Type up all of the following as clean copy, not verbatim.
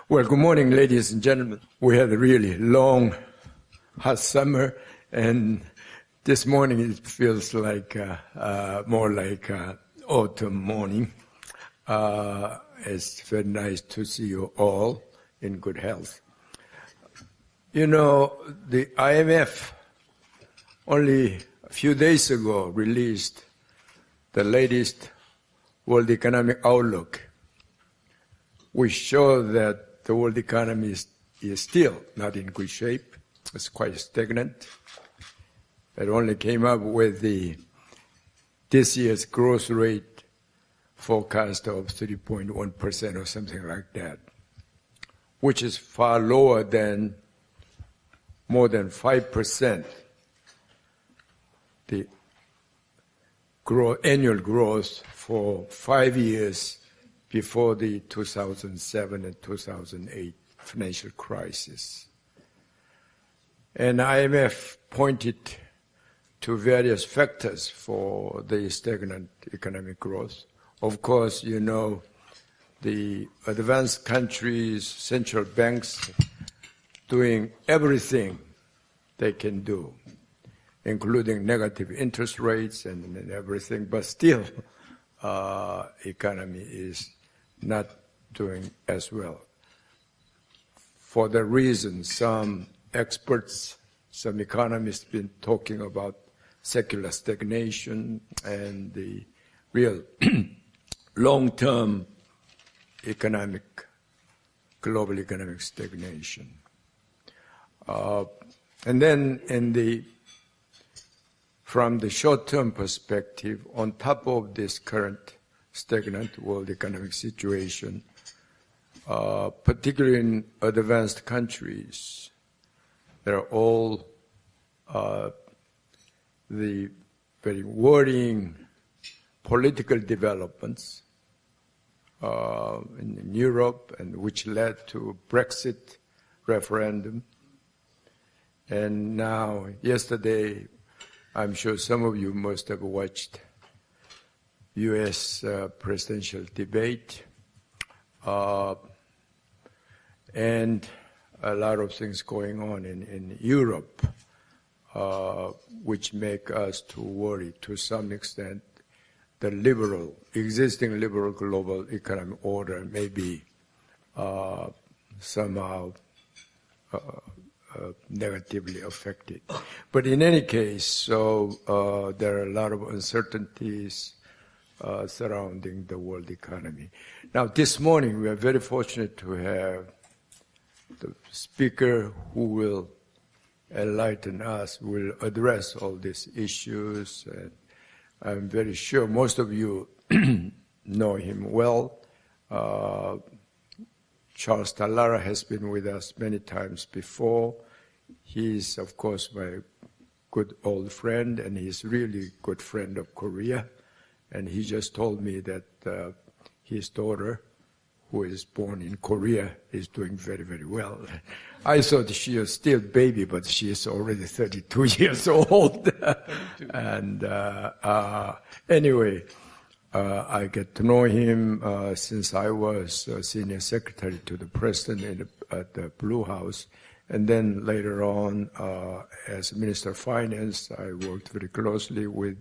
Well, good morning, ladies and gentlemen. We had a really long, hot summer, and this morning it feels like more like autumn morning. It's very nice to see you all in good health. You know, the IMF only a few days ago released the latest World Economic Outlook, which shows that the world economy is still not in good shape. It's quite stagnant. It only came up with this year's growth rate forecast of 3.1% or something like that, which is far lower than more than 5%, the annual growth for 5 years before the 2007 and 2008 financial crisis. And IMF pointed to various factors for the stagnant economic growth. Of course, you know, the advanced countries' central banks doing everything they can do, including negative interest rates and everything, but still economy is not doing as well. For the reason some experts, some economists have been talking about secular stagnation and the real long-term global economic stagnation. And then from the short-term perspective, on top of this current stagnant world economic situation, particularly in advanced countries, there are all the very worrying political developments in Europe, and which led to Brexit referendum. And now, yesterday, I'm sure some of you must have watched U.S. presidential debate, and a lot of things going on in Europe, which make us to worry to some extent. The existing liberal global economic order may be somehow negatively affected. But in any case, there are a lot of uncertainties surrounding the world economy. Now, this morning, we are very fortunate to have the speaker who will enlighten us, will address all these issues. And I'm very sure most of you know him well. Charles Tallara has been with us many times before. He's, of course, my good old friend, and he's really good friend of Korea. And he just told me that his daughter, who is born in Korea, is doing very, very well. I thought she was still a baby, but she is already 32 years old. And anyway, I get to know him since I was senior secretary to the president at the Blue House. And then later on, as Minister of Finance, I worked very closely with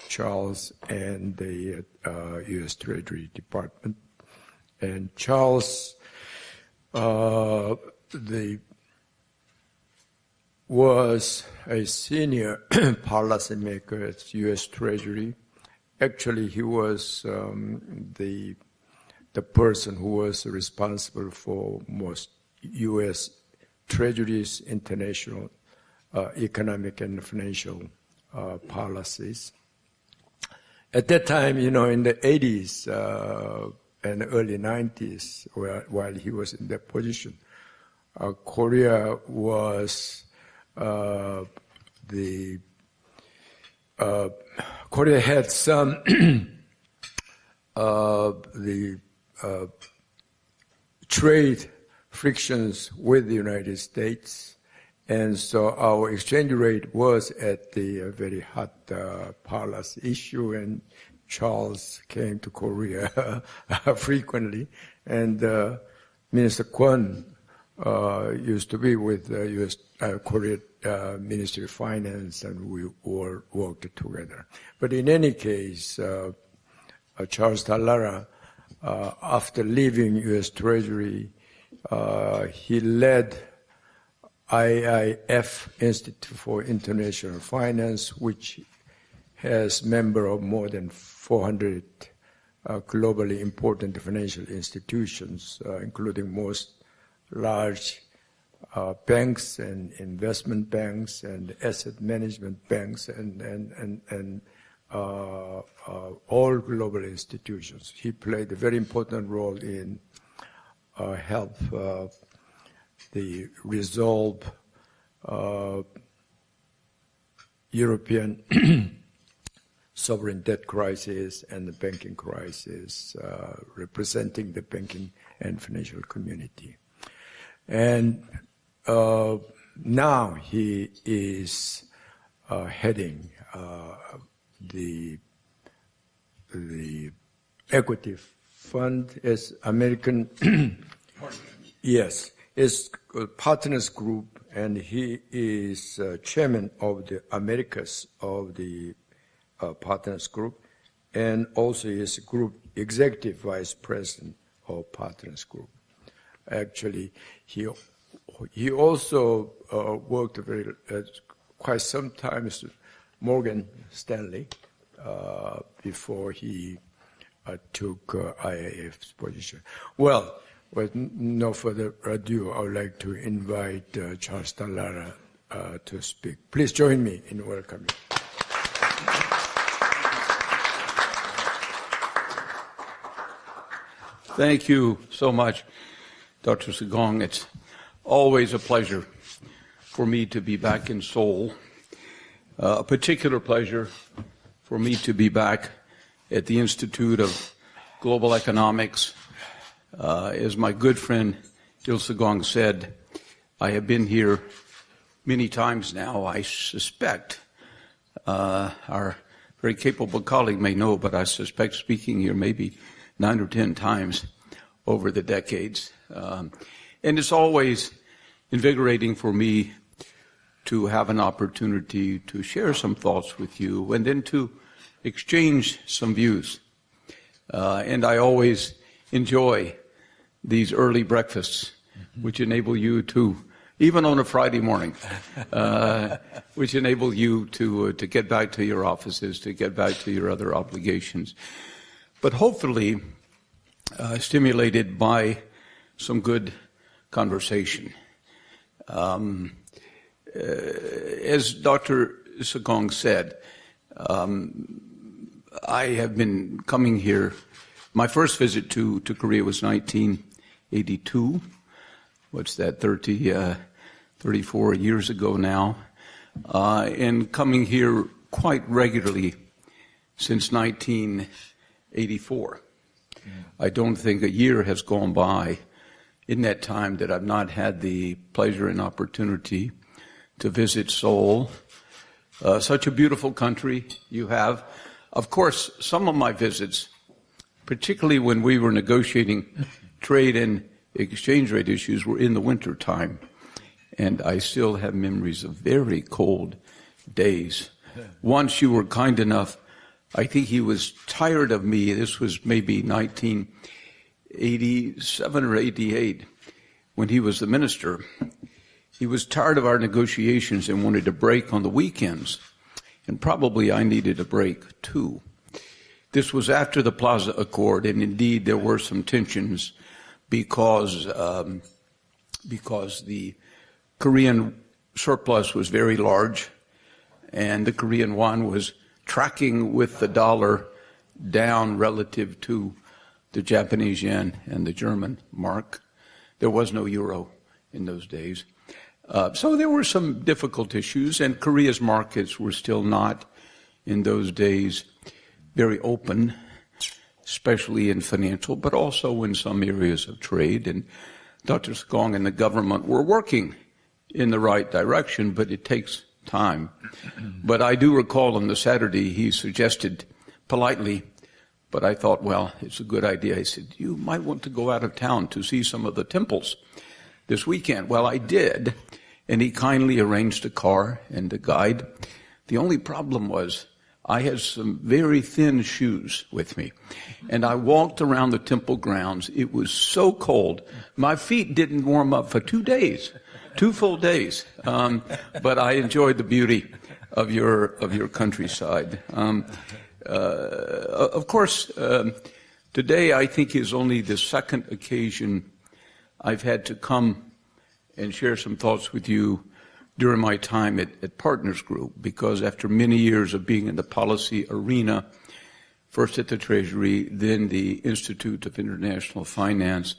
Charles and the U.S. Treasury Department. And Charles was a senior policymaker at U.S. Treasury. Actually, he was the person who was responsible for most U.S. Treasury's international economic and financial policies. At that time, you know, in the 80s and early 90s, while he was in that position, Korea was Korea had some trade frictions with the United States, and so our exchange rate was at the very hot policy issue, and Charles came to Korea frequently, and Minister Kwon used to be with the U.S. Korea Ministry of Finance, and we all worked together. But in any case, Charles Tallara, after leaving U.S. Treasury, he led IIF, Institute for International Finance, which has members of more than 400 globally important financial institutions, including most large banks and investment banks and asset management banks and all global institutions. He played a very important role in help the resolve European sovereign debt crisis and the banking crisis, representing the banking and financial community. And now he is heading the equity fund as American, yes, is Partners Group, and he is chairman of the Americas of the Partners Group, and also is group executive vice president of Partners Group. Actually, he also worked quite some time with Morgan Stanley before he took IIF's position. Well, with no further ado, I would like to invite Charles Tallara to speak. Please join me in welcoming. Thank you so much, Dr. Sagong. It's always a pleasure for me to be back in Seoul. A particular pleasure for me to be back at the Institute of Global Economics. As my good friend Il Sagong said, I have been here many times now. I suspect our very capable colleague may know, but I suspect speaking here maybe 9 or 10 times over the decades. And it's always invigorating for me to have an opportunity to share some thoughts with you and then to exchange some views. And I always enjoy these early breakfasts, which enable you to, even on a Friday morning, which enable you to get back to your offices, to get back to your other obligations. But hopefully stimulated by some good conversation. As Dr. Sagong said, I have been coming here. My first visit to Korea was 1982. What's that, 34 years ago now. And coming here quite regularly since 1984. I don't think a year has gone by in that time that I've not had the pleasure and opportunity to visit Seoul. Such a beautiful country you have. Of course, some of my visits, particularly when we were negotiating trade and exchange rate issues, were in the winter time. And I still have memories of very cold days. Once you were kind enough, I think he was tired of me. This was maybe 1987 or 88, when he was the minister. He was tired of our negotiations and wanted a break on the weekends. And probably I needed a break too. This was after the Plaza Accord, and indeed there were some tensions because the Korean surplus was very large, and the Korean won was tracking with the dollar down relative to the Japanese yen and the German mark. There was no euro in those days. So there were some difficult issues, and Korea's markets were still not, in those days, very open, especially in financial, but also in some areas of trade. And Dr. Sagong and the government were working in the right direction, but it takes time. But I do recall on the Saturday he suggested politely But I thought, well, it's a good idea. He said, you might want to go out of town to see some of the temples this weekend. Well, I did, and he kindly arranged a car and a guide. The only problem was I had some very thin shoes with me, and I walked around the temple grounds. It was so cold. My feet didn't warm up for 2 days, 2 full days. But I enjoyed the beauty of your countryside. Of course, today I think is only the second occasion I've had to come and share some thoughts with you during my time at Partners Group, because after many years of being in the policy arena, first at the Treasury, then the Institute of International Finance,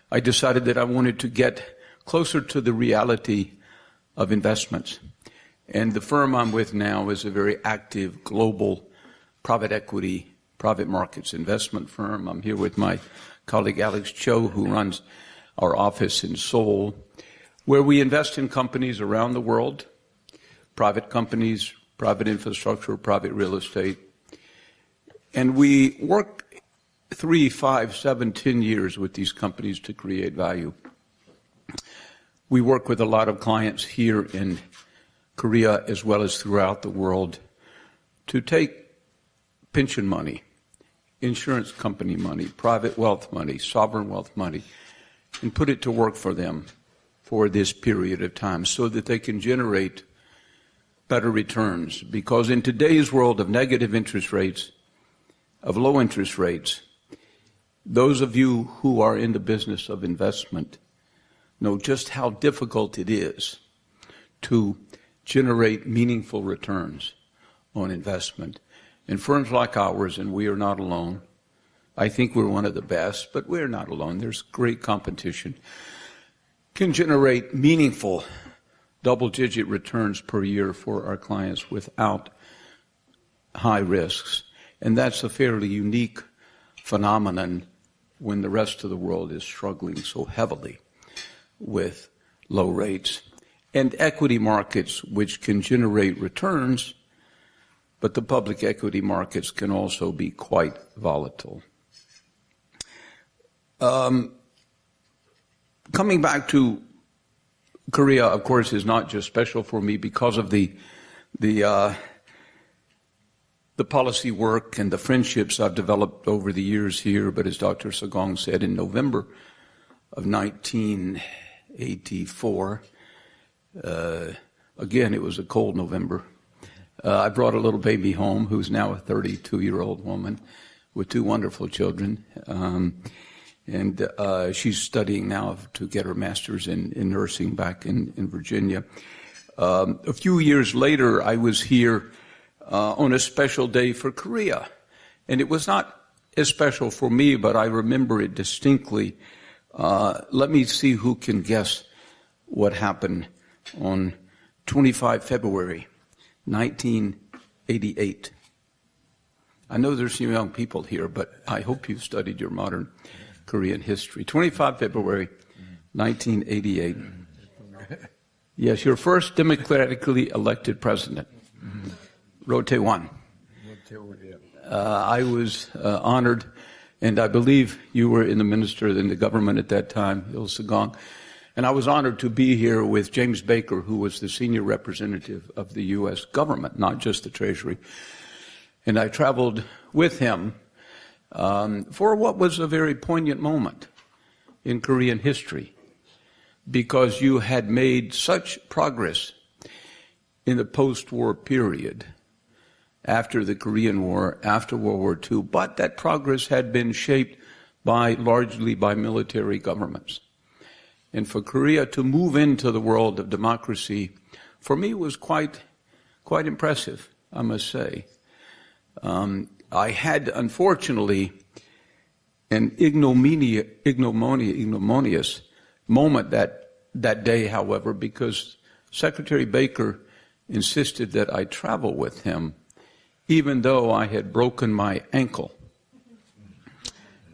I decided that I wanted to get closer to the reality of investments. And the firm I'm with now is a very active global private equity, private markets investment firm. I'm here with my colleague Alex Cho, who runs our office in Seoul, where we invest in companies around the world, private companies, private infrastructure, private real estate. And we work 3, 5, 7, 10 years with these companies to create value. We work with a lot of clients here in Korea as well as throughout the world to take pension money, insurance company money, private wealth money, sovereign wealth money, and put it to work for them for this period of time so that they can generate better returns. Because in today's world of negative interest rates, of low interest rates, those of you who are in the business of investment know just how difficult it is to generate meaningful returns on investment. And firms like ours, and we are not alone, I think we're one of the best, but we're not alone. There's great competition, can generate meaningful double-digit returns per year for our clients without high risks. And that's a fairly unique phenomenon when the rest of the world is struggling so heavily with low rates. And equity markets, which can generate returns, but the public equity markets can also be quite volatile. Coming back to Korea, of course, is not just special for me because of the policy work and the friendships I've developed over the years here, but as Dr. Sagong said, in November of 1984, again, it was a cold November, I brought a little baby home who's now a 32-year-old woman with 2 wonderful children. And she's studying now to get her master's in nursing back in Virginia. A few years later, I was here on a special day for Korea. And it was not as special for me, but I remember it distinctly. Let me see who can guess what happened on 25 February 1988. I know there's some young people here, but I hope you've studied your modern Korean history. 25 February 1988. Yes, your first democratically elected president, Roh Tae-won. I was honored, and I believe you were in the minister in the government at that time, Il Sagong. And I was honored to be here with James Baker, who was the senior representative of the U.S. government, not just the Treasury. And I traveled with him for what was a very poignant moment in Korean history, because you had made such progress in the post-war period, after the Korean War, after World War II, but that progress had been shaped largely by military governments. And for Korea to move into the world of democracy, for me, was quite impressive, I must say. I had, unfortunately, an ignominious moment that day, however, because Secretary Baker insisted that I travel with him, even though I had broken my ankle.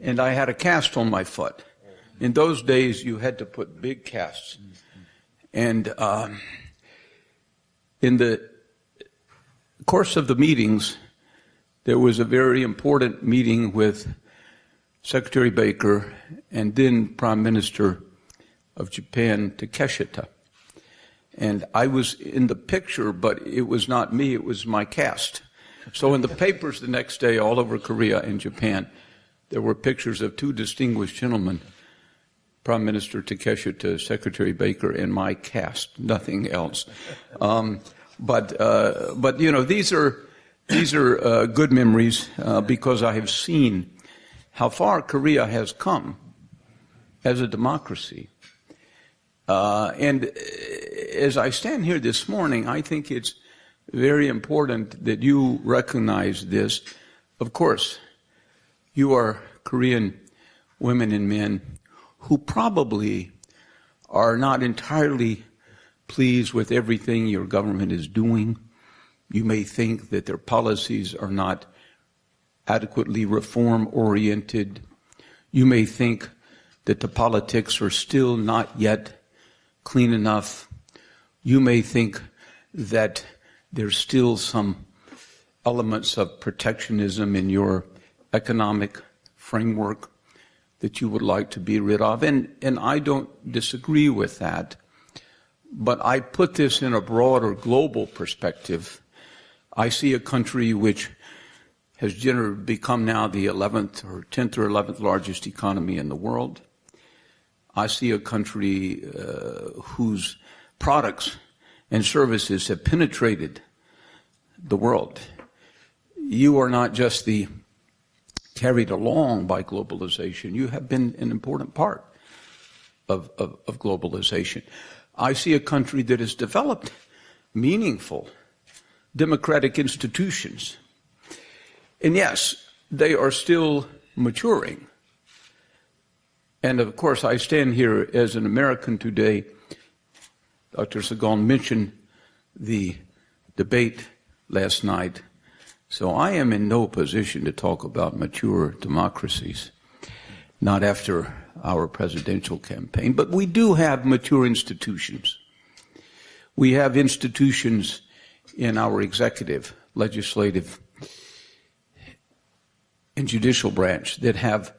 And I had a cast on my foot. In those days, you had to put big casts. And in the course of the meetings, there was a very important meeting with Secretary Baker and then Prime Minister of Japan, Takeshita. And I was in the picture, but it was not me, it was my cast. So in the papers the next day, all over Korea and Japan, there were pictures of two distinguished gentlemen, Prime Minister Takeshita, Secretary Baker, and my cast, nothing else. But you know, these are good memories because I have seen how far Korea has come as a democracy. And as I stand here this morning, I think it's very important that you recognize this. Of course, you are Korean women and men who probably are not entirely pleased with everything your government is doing. You may think that their policies are not adequately reform-oriented. You may think that the politics are still not yet clean enough. You may think that there's still some elements of protectionism in your economic framework that you would like to be rid of. And I don't disagree with that. But I put this in a broader global perspective. I see a country which has generally become now the 11th or 10th or 11th largest economy in the world. I see a country whose products and services have penetrated the world. You are not just carried along by globalization. You have been an important part of globalization. I see a country that has developed meaningful democratic institutions. And yes, they are still maturing. And of course, I stand here as an American today. Dr. Sagon mentioned the debate last night. So I am in no position to talk about mature democracies, not after our presidential campaign. But we do have mature institutions. We have institutions in our executive, legislative, and judicial branch that have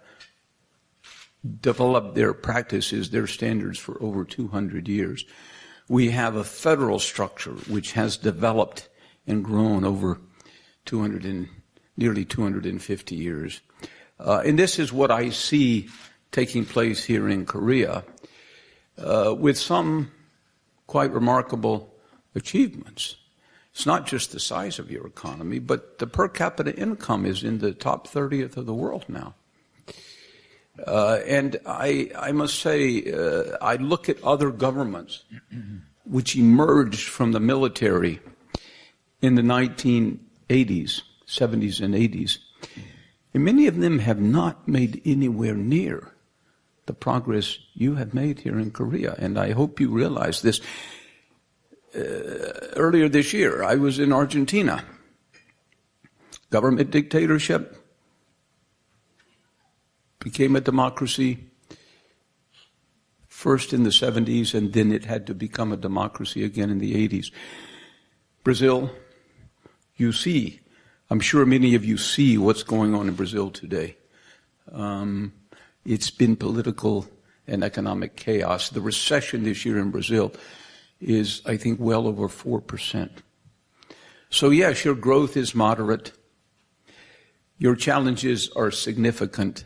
developed their practices, their standards for over 200 years. We have a federal structure which has developed and grown over nearly 250 years. And this is what I see taking place here in Korea, with some quite remarkable achievements. It's not just the size of your economy, but the per capita income is in the top 30th of the world now. And I must say, I look at other governments which emerged from the military in the 1980s, 70s and 80s, and many of them have not made anywhere near the progress you have made here in Korea. And I hope you realize this. Earlier this year, I was in Argentina. Government dictatorship became a democracy first in the 70s, and then it had to become a democracy again in the 80s. Brazil, you see, I'm sure many of you see what's going on in Brazil today. It's been political and economic chaos. The recession this year in Brazil is, I think, well over 4%. So yes, your growth is moderate. Your challenges are significant.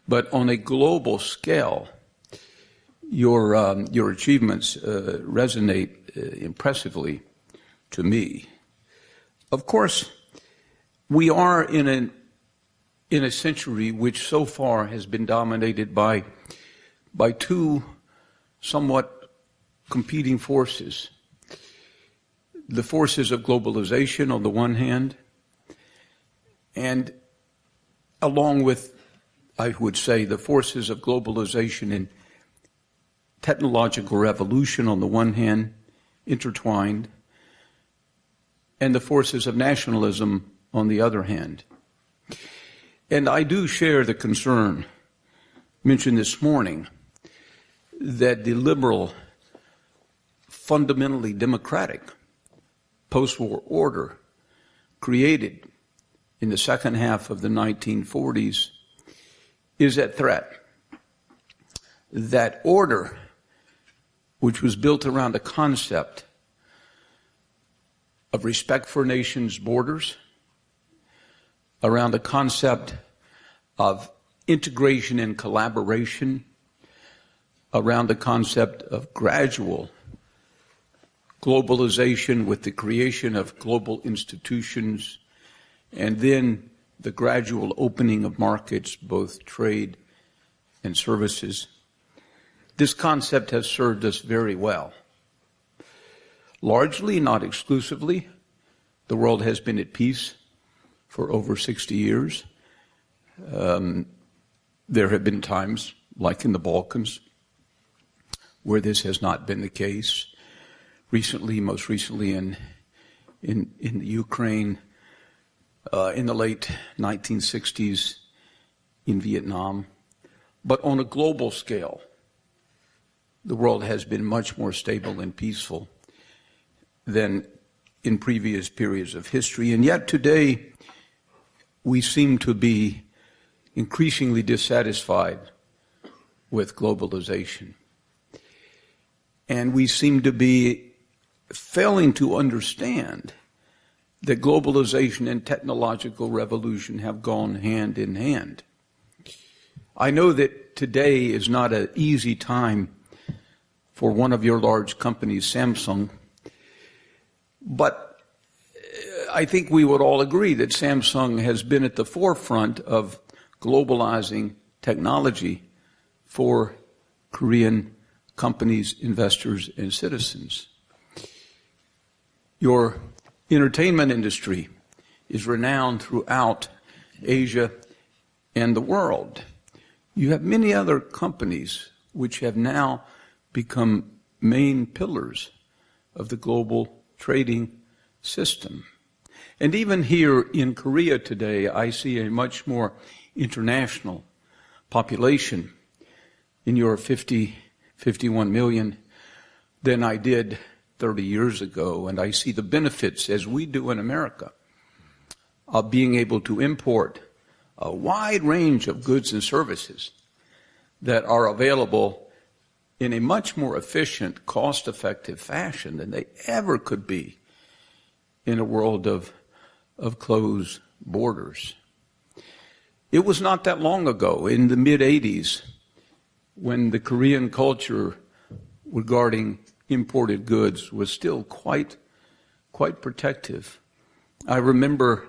But on a global scale, your achievements resonate impressively to me. Of course, we are in a century which so far has been dominated by two somewhat competing forces. The forces of globalization on the one hand, and along with, I would say, the forces of globalization and technological revolution on the one hand, intertwined, and the forces of nationalism on the other hand. And I do share the concern mentioned this morning that the liberal, fundamentally democratic post-war order created in the second half of the 1940s is at threat. That order, which was built around a concept of respect for nations' borders, around the concept of integration and collaboration, around the concept of gradual globalization with the creation of global institutions, and then the gradual opening of markets, both trade and services. This concept has served us very well. Largely, not exclusively, the world has been at peace for over 60 years. There have been times, like in the Balkans, where this has not been the case. Recently, most recently in the Ukraine, in the late 1960s, in Vietnam. But on a global scale, the world has been much more stable and peaceful than in previous periods of history. And yet today, we seem to be increasingly dissatisfied with globalization. And we seem to be failing to understand that globalization and technological revolution have gone hand in hand. I know that today is not an easy time for one of your large companies, Samsung, but I think we would all agree that Samsung has been at the forefront of globalizing technology for Korean companies, investors, and citizens. Your entertainment industry is renowned throughout Asia and the world. You have many other companies which have now become main pillars of the global trading system. And even here in Korea today, I see a much more international population in your 51 million than I did 30 years ago. And I see the benefits, as we do in America, of being able to import a wide range of goods and services that are available in a much more efficient, cost-effective fashion than they ever could be in a world of closed borders. It was not that long ago, in the mid-'80s, when the Korean culture regarding imported goods was still quite protective. I remember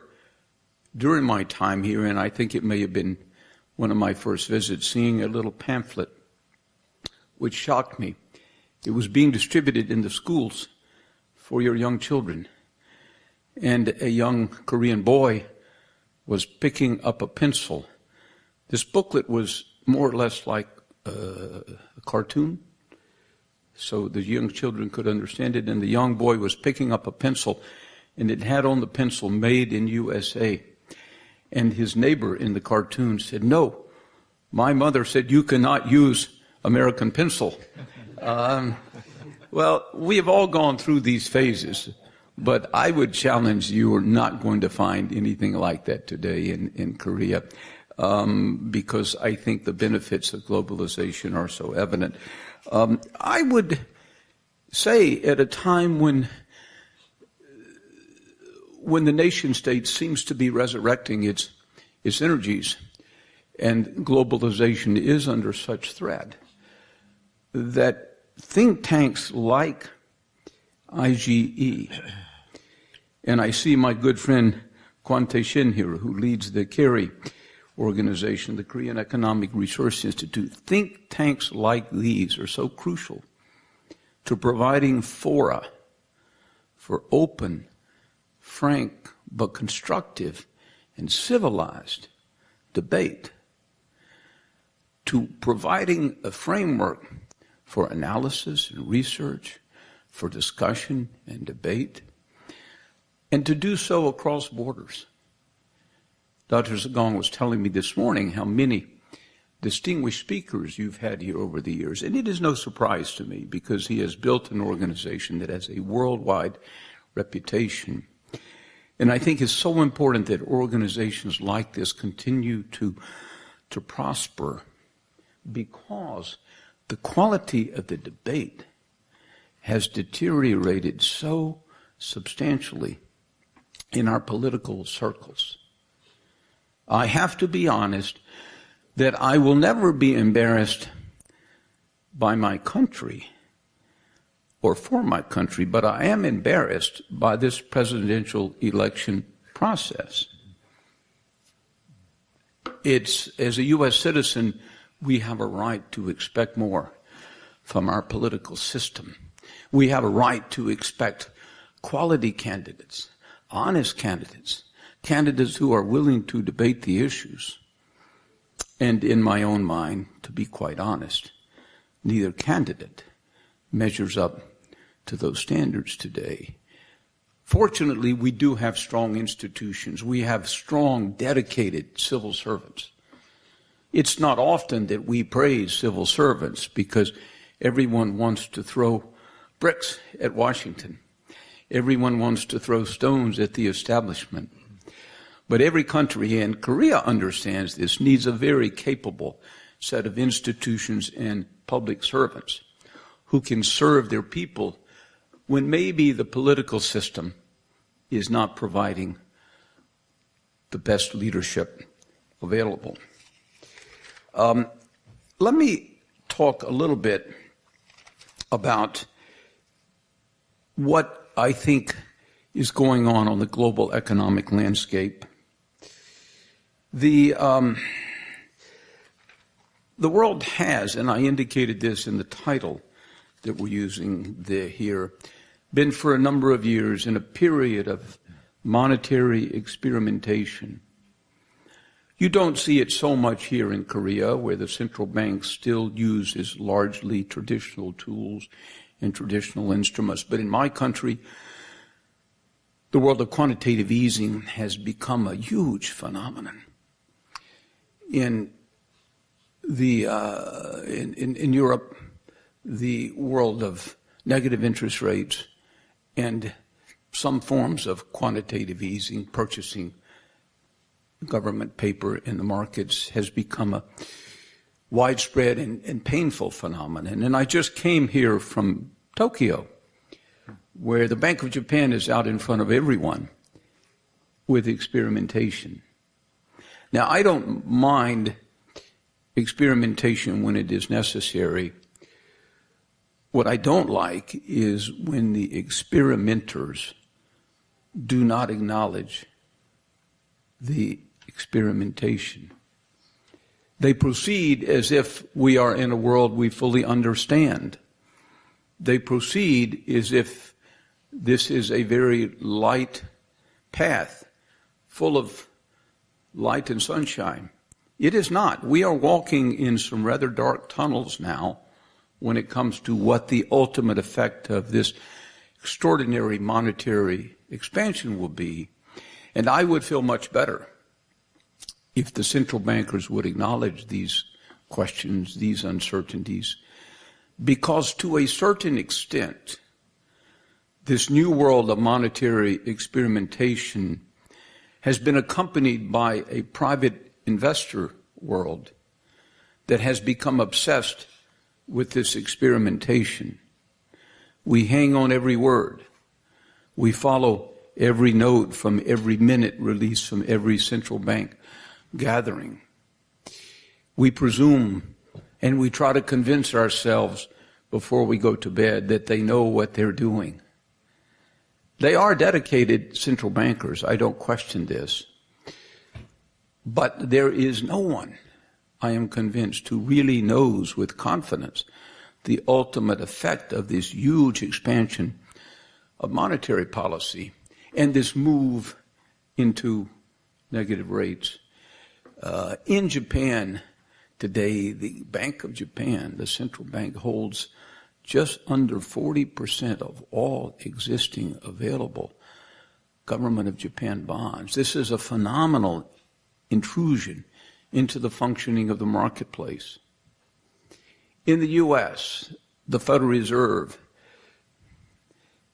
during my time here, and I think it may have been one of my first visits, seeing a little pamphlet which shocked me. It was being distributed in the schools for your young children. And a young Korean boy was picking up a pencil. This booklet was more or less like a cartoon, so the young children could understand it. And the young boy was picking up a pencil, and it had on the pencil, "Made in USA." And his neighbor in the cartoon said, "No, my mother said you cannot use American pencil." Well, we have all gone through these phases, but I would challenge you are not going to find anything like that today in Korea, because I think the benefits of globalization are so evident. I would say at a time when the nation state seems to be resurrecting its energies and globalization is under such threat, that think tanks like IGE, and I see my good friend Kwon Tae-shin here, who leads the KERI organization, the Korean Economic Resource Institute. Think tanks like these are so crucial to providing fora for open, frank, but constructive and civilized debate, to providing a framework for analysis and research, for discussion and debate, and to do so across borders. Dr. Zagong was telling me this morning how many distinguished speakers you've had here over the years, and it is no surprise to me because he has built an organization that has a worldwide reputation. And I think it's so important that organizations like this continue to prosper, because the quality of the debate has deteriorated so substantially in our political circles. I have to be honest that I will never be embarrassed by my country or for my country, but I am embarrassed by this presidential election process. As a U.S. citizen, we have a right to expect more from our political system. We have a right to expect quality candidates, honest candidates, candidates who are willing to debate the issues. And in my own mind, to be quite honest, neither candidate measures up to those standards today. Fortunately, we do have strong institutions. We have strong, dedicated civil servants. It's not often that we praise civil servants because everyone wants to throw bricks at Washington. Everyone wants to throw stones at the establishment. But every country, and Korea understands this, needs a very capable set of institutions and public servants who can serve their people when maybe the political system is not providing the best leadership available. Let me talk a little bit about what I think is going on the global economic landscape. The world has, and I indicated this in the title that we're using here, been for a number of years in a period of monetary experimentation. You don't see it so much here in Korea, where the central bank still uses largely traditional tools and traditional instruments. But in my country, the world of quantitative easing has become a huge phenomenon. In Europe, the world of negative interest rates and some forms of quantitative easing, purchasing government paper in the markets, has become a widespread and painful phenomenon. And I just came here from Tokyo, where the Bank of Japan is out in front of everyone with experimentation. Now, I don't mind experimentation when it is necessary. What I don't like is when the experimenters do not acknowledge the experimentation. They proceed as if we are in a world we fully understand. They proceed as if this is a very light path, full of light and sunshine. It is not. We are walking in some rather dark tunnels now when it comes to what the ultimate effect of this extraordinary monetary expansion will be. And I would feel much better if the central bankers would acknowledge these questions, these uncertainties, because to a certain extent, this new world of monetary experimentation has been accompanied by a private investor world that has become obsessed with this experimentation. We hang on every word. We follow every note from every minute release from every central bank gathering. We presume and we try to convince ourselves before we go to bed that they know what they're doing. They are dedicated central bankers, I don't question this. But there is no one, I am convinced, who really knows with confidence the ultimate effect of this huge expansion of monetary policy and this move into negative rates. In Japan today, the Bank of Japan, the central bank, holds just under 40% of all existing available government of Japan bonds. This is a phenomenal intrusion into the functioning of the marketplace. In the U.S., the Federal Reserve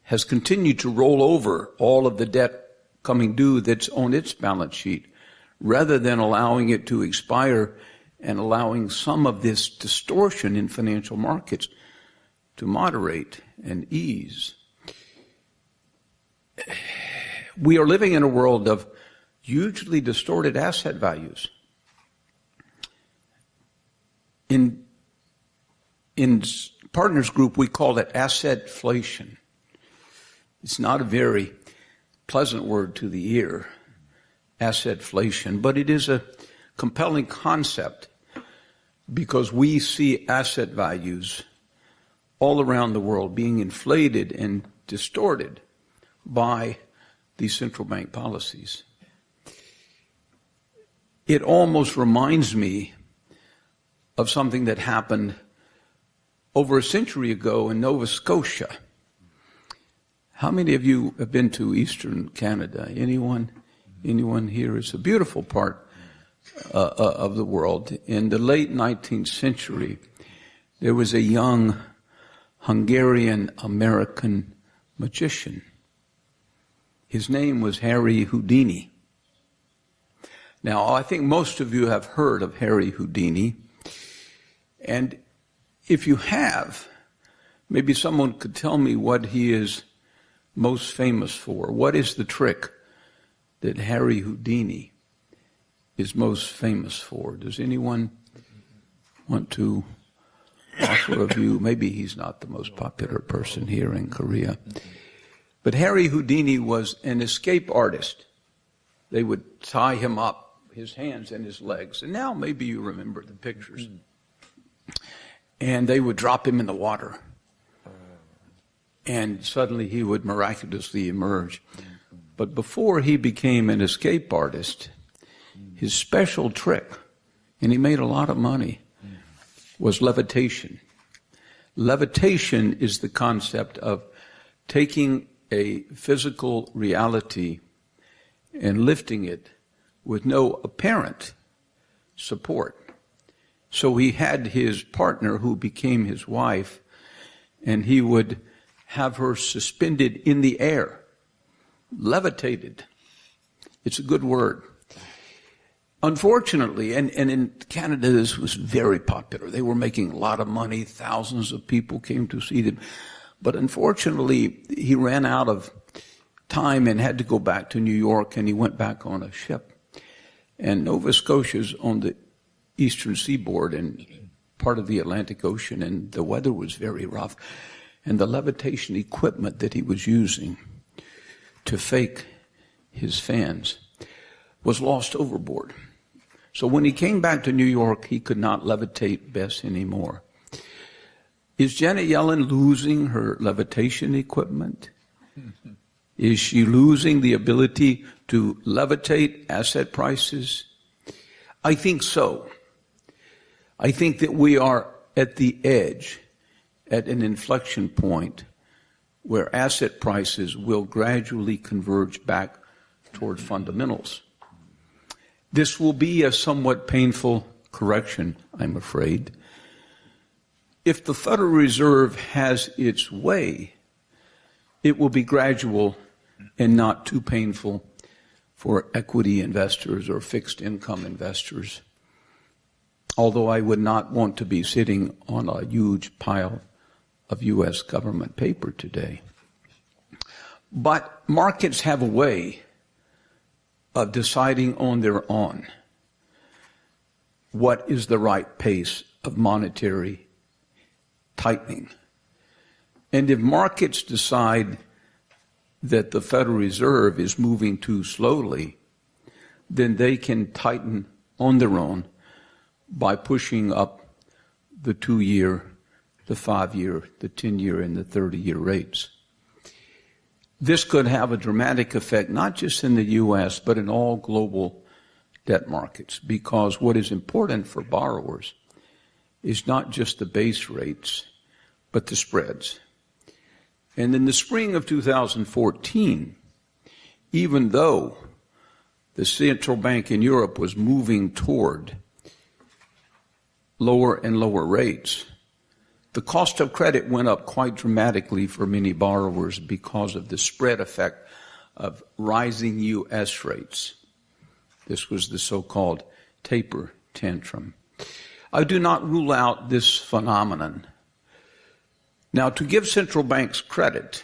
has continued to roll over all of the debt coming due that's on its balance sheet, rather than allowing it to expire and allowing some of this distortion in financial markets to moderate and ease. We are living in a world of hugely distorted asset values. In Partners Group, we call it assetflation. It's not a very pleasant word to the ear, assetflation, but it is a compelling concept because we see asset values all around the world being inflated and distorted by these central bank policies. It almost reminds me of something that happened over a century ago in Nova Scotia. How many of you have been to Eastern Canada? Anyone here? It's a beautiful part of the world. In the late 19th century, there was a young Hungarian-American magician. His name was Harry Houdini. Now, I think most of you have heard of Harry Houdini. And if you have, maybe someone could tell me what he is most famous for. What is the trick that Harry Houdini is most famous for? Does anyone want to offer a view? Maybe he's not the most popular person here in Korea. But Harry Houdini was an escape artist. They would tie him up, his hands and his legs. And now maybe you remember the pictures. And they would drop him in the water. And suddenly he would miraculously emerge. But before he became an escape artist, his special trick, and he made a lot of money, was levitation. Levitation is the concept of taking a physical reality and lifting it with no apparent support. So he had his partner who became his wife, and he would have her suspended in the air, levitated. It's a good word. Unfortunately, and in Canada this was very popular. They were making a lot of money. Thousands of people came to see them. But unfortunately, he ran out of time and had to go back to New York, and he went back on a ship. And Nova Scotia's on the eastern seaboard and part of the Atlantic Ocean, and the weather was very rough. And the levitation equipment that he was using to fake his fans was lost overboard. So when he came back to New York, he could not levitate Bess anymore. Is Janet Yellen losing her levitation equipment? Is she losing the ability to levitate asset prices? I think so. I think that we are at the edge, at an inflection point, where asset prices will gradually converge back toward fundamentals. This will be a somewhat painful correction, I'm afraid. If the Federal Reserve has its way, it will be gradual and not too painful for equity investors or fixed income investors. Although I would not want to be sitting on a huge pile of U.S. government paper today. But markets have a way of deciding on their own what is the right pace of monetary tightening. And if markets decide that the Federal Reserve is moving too slowly, then they can tighten on their own by pushing up the 2-year, the 5-year, the 10-year, and the 30-year rates. This could have a dramatic effect, not just in the U.S., but in all global debt markets, because what is important for borrowers is not just the base rates, but the spreads. And in the spring of 2014, even though the central bank in Europe was moving toward lower and lower rates, the cost of credit went up quite dramatically for many borrowers because of the spread effect of rising U.S. rates. This was the so-called taper tantrum. I do not rule out this phenomenon. Now, to give central banks credit,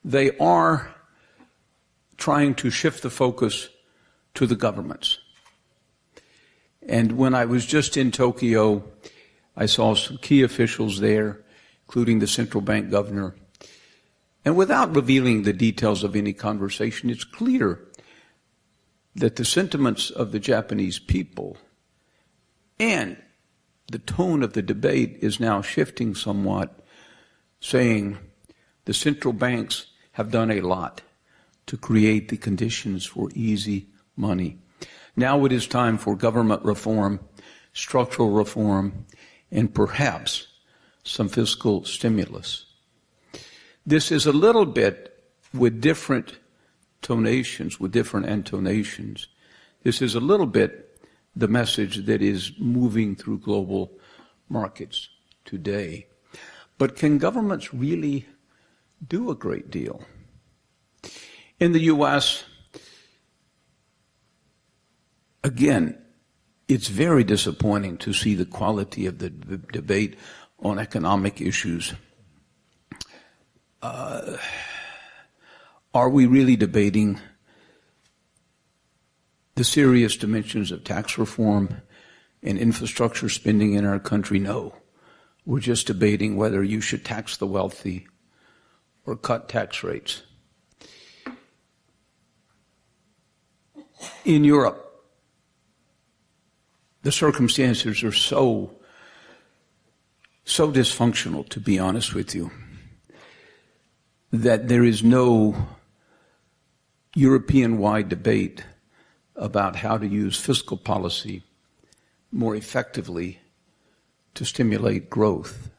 they are trying to shift the focus to the governments. And when I was just in Tokyo, I saw some key officials there, including the central bank governor. And without revealing the details of any conversation, it's clear that the sentiments of the Japanese people and the tone of the debate is now shifting somewhat, saying the central banks have done a lot to create the conditions for easy money. Now it is time for government reform, structural reform, and perhaps some fiscal stimulus. This is a little bit with different tonations, with different intonations. This is a little bit the message that is moving through global markets today. But can governments really do a great deal? In the U.S., again, it's very disappointing to see the quality of the debate on economic issues. Are we really debating the serious dimensions of tax reform and infrastructure spending in our country? No. We're just debating whether you should tax the wealthy or cut tax rates. In Europe, the circumstances are so dysfunctional, to be honest with you, that there is no European-wide debate about how to use fiscal policy more effectively to stimulate growth.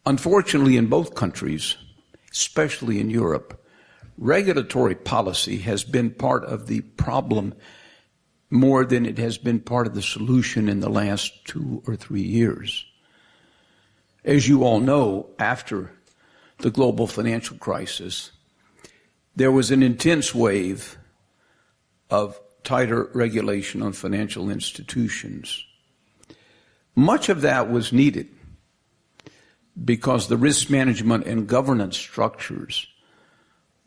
Unfortunately, in both countries, especially in Europe, regulatory policy has been part of the problem more than it has been part of the solution in the last 2 or 3 years. As you all know, after the global financial crisis, there was an intense wave of tighter regulation on financial institutions. Much of that was needed because the risk management and governance structures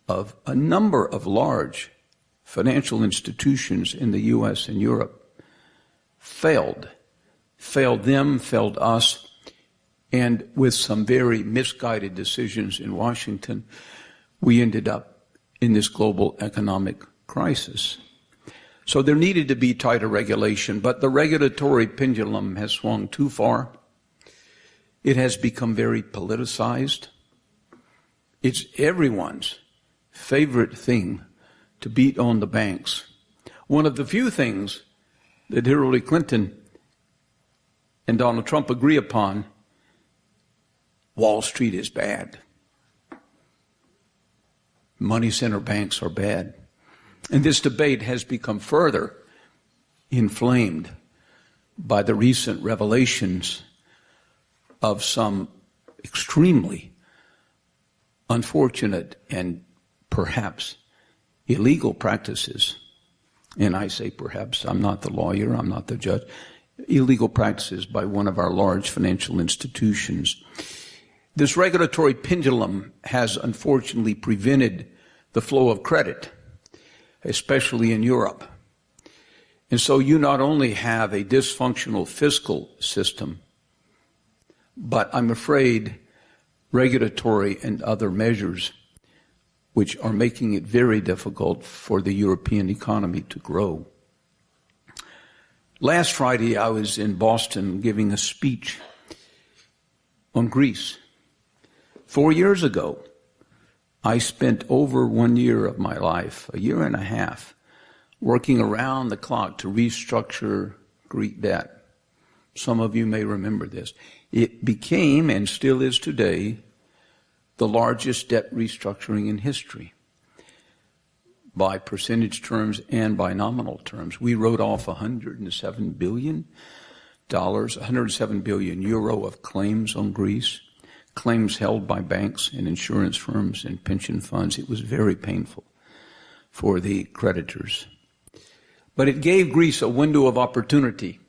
of a number of large financial institutions in the U.S. and Europe failed them, failed us, and with some very misguided decisions in Washington, we ended up in this global economic crisis. So there needed to be tighter regulation, but the regulatory pendulum has swung too far. It has become very politicized. It's everyone's favorite thing to beat on the banks. One of the few things that Hillary Clinton and Donald Trump agree upon: Wall Street is bad. Money center banks are bad. And this debate has become further inflamed by the recent revelations of some extremely unfortunate and perhaps illegal practices. And I say perhaps, I'm not the lawyer, I'm not the judge. Illegal practices by one of our large financial institutions. This regulatory pendulum has unfortunately prevented the flow of credit, especially in Europe. And so you not only have a dysfunctional fiscal system, but I'm afraid regulatory and other measures which are making it very difficult for the European economy to grow. Last Friday, I was in Boston giving a speech on Greece. 4 years ago, I spent over 1 year of my life, a year and a half, working around the clock to restructure Greek debt. Some of you may remember this. It became, and still is today, the largest debt restructuring in history, by percentage terms and by nominal terms. We wrote off $107 billion, 107 billion euro of claims on Greece. claims held by banks and insurance firms and pension funds. It was very painful for the creditors. But it gave Greece a window of opportunity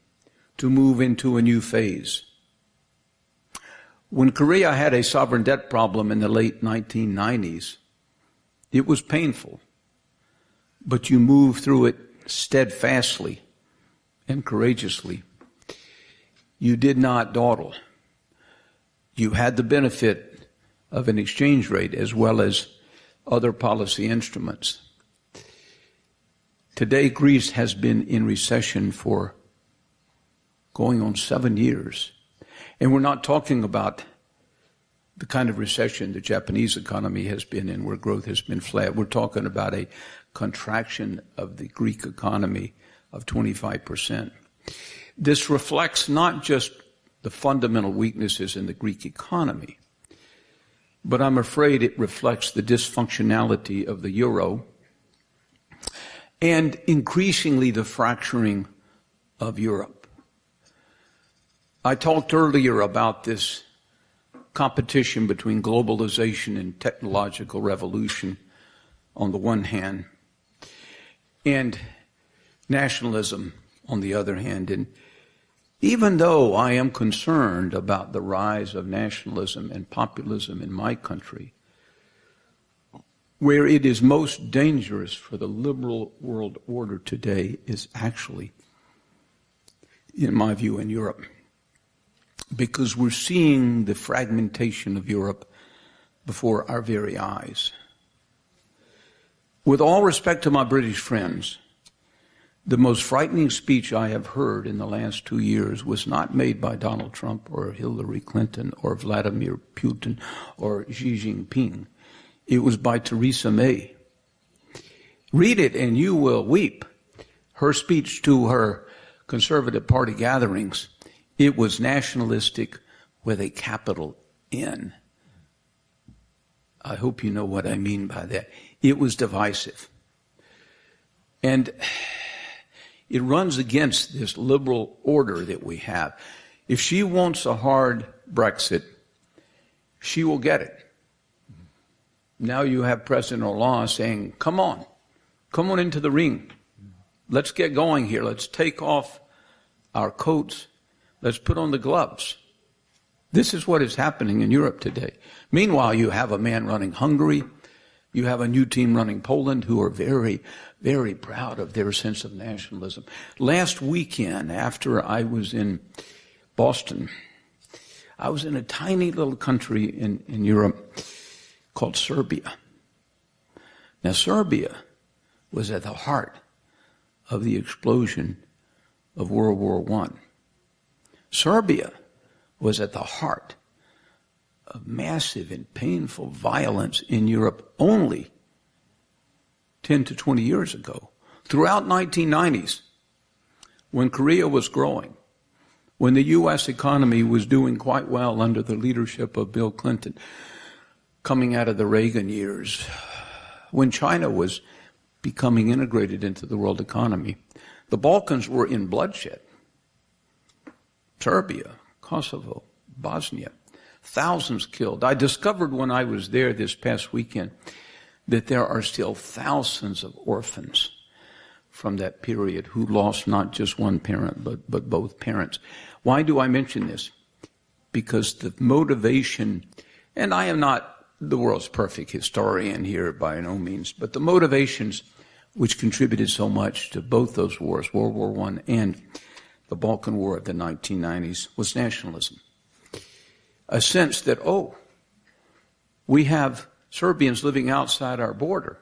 to move into a new phase. When Korea had a sovereign debt problem in the late 1990s, it was painful, but you moved through it steadfastly and courageously. You did not dawdle. You had the benefit of an exchange rate as well as other policy instruments. Today, Greece has been in recession for going on 7 years. And we're not talking about the kind of recession the Japanese economy has been in, where growth has been flat. We're talking about a contraction of the Greek economy of 25%. This reflects not just the fundamental weaknesses in the Greek economy, but I'm afraid it reflects the dysfunctionality of the euro and increasingly the fracturing of Europe. I talked earlier about this competition between globalization and technological revolution on the one hand, and nationalism on the other hand. And even though I am concerned about the rise of nationalism and populism in my country, where it is most dangerous for the liberal world order today is actually, in my view, in Europe. Because we're seeing the fragmentation of Europe before our very eyes. With all respect to my British friends, the most frightening speech I have heard in the last 2 years was not made by Donald Trump or Hillary Clinton or Vladimir Putin or Xi Jinping. It was by Theresa May. Read it and you will weep. Her speech to her Conservative Party gatherings, it was nationalistic with a capital N. I hope you know what I mean by that. It was divisive. And it runs against this liberal order that we have. If she wants a hard Brexit, she will get it. Now you have President Hollande saying, come on into the ring. Let's get going here. Let's take off our coats. Let's put on the gloves. This is what is happening in Europe today. Meanwhile, you have a man running Hungary. You have a new team running Poland who are very, very proud of their sense of nationalism. Last weekend, after I was in Boston, I was in a tiny little country in Europe called Serbia. Now, Serbia was at the heart of the explosion of World War I. Serbia was at the heart of massive and painful violence in Europe only 10 to 20 years ago. Throughout 1990s, when Korea was growing, when the U.S. economy was doing quite well under the leadership of Bill Clinton, coming out of the Reagan years, when China was becoming integrated into the world economy, the Balkans were in bloodshed. Serbia, Kosovo, Bosnia, thousands killed. I discovered when I was there this past weekend that there are still thousands of orphans from that period who lost not just one parent, but both parents. Why do I mention this? Because the motivation, and I am not the world's perfect historian here by no means, but the motivations which contributed so much to both those wars, World War I and the Balkan War of the 1990s, was nationalism. A sense that, we have Serbians living outside our border.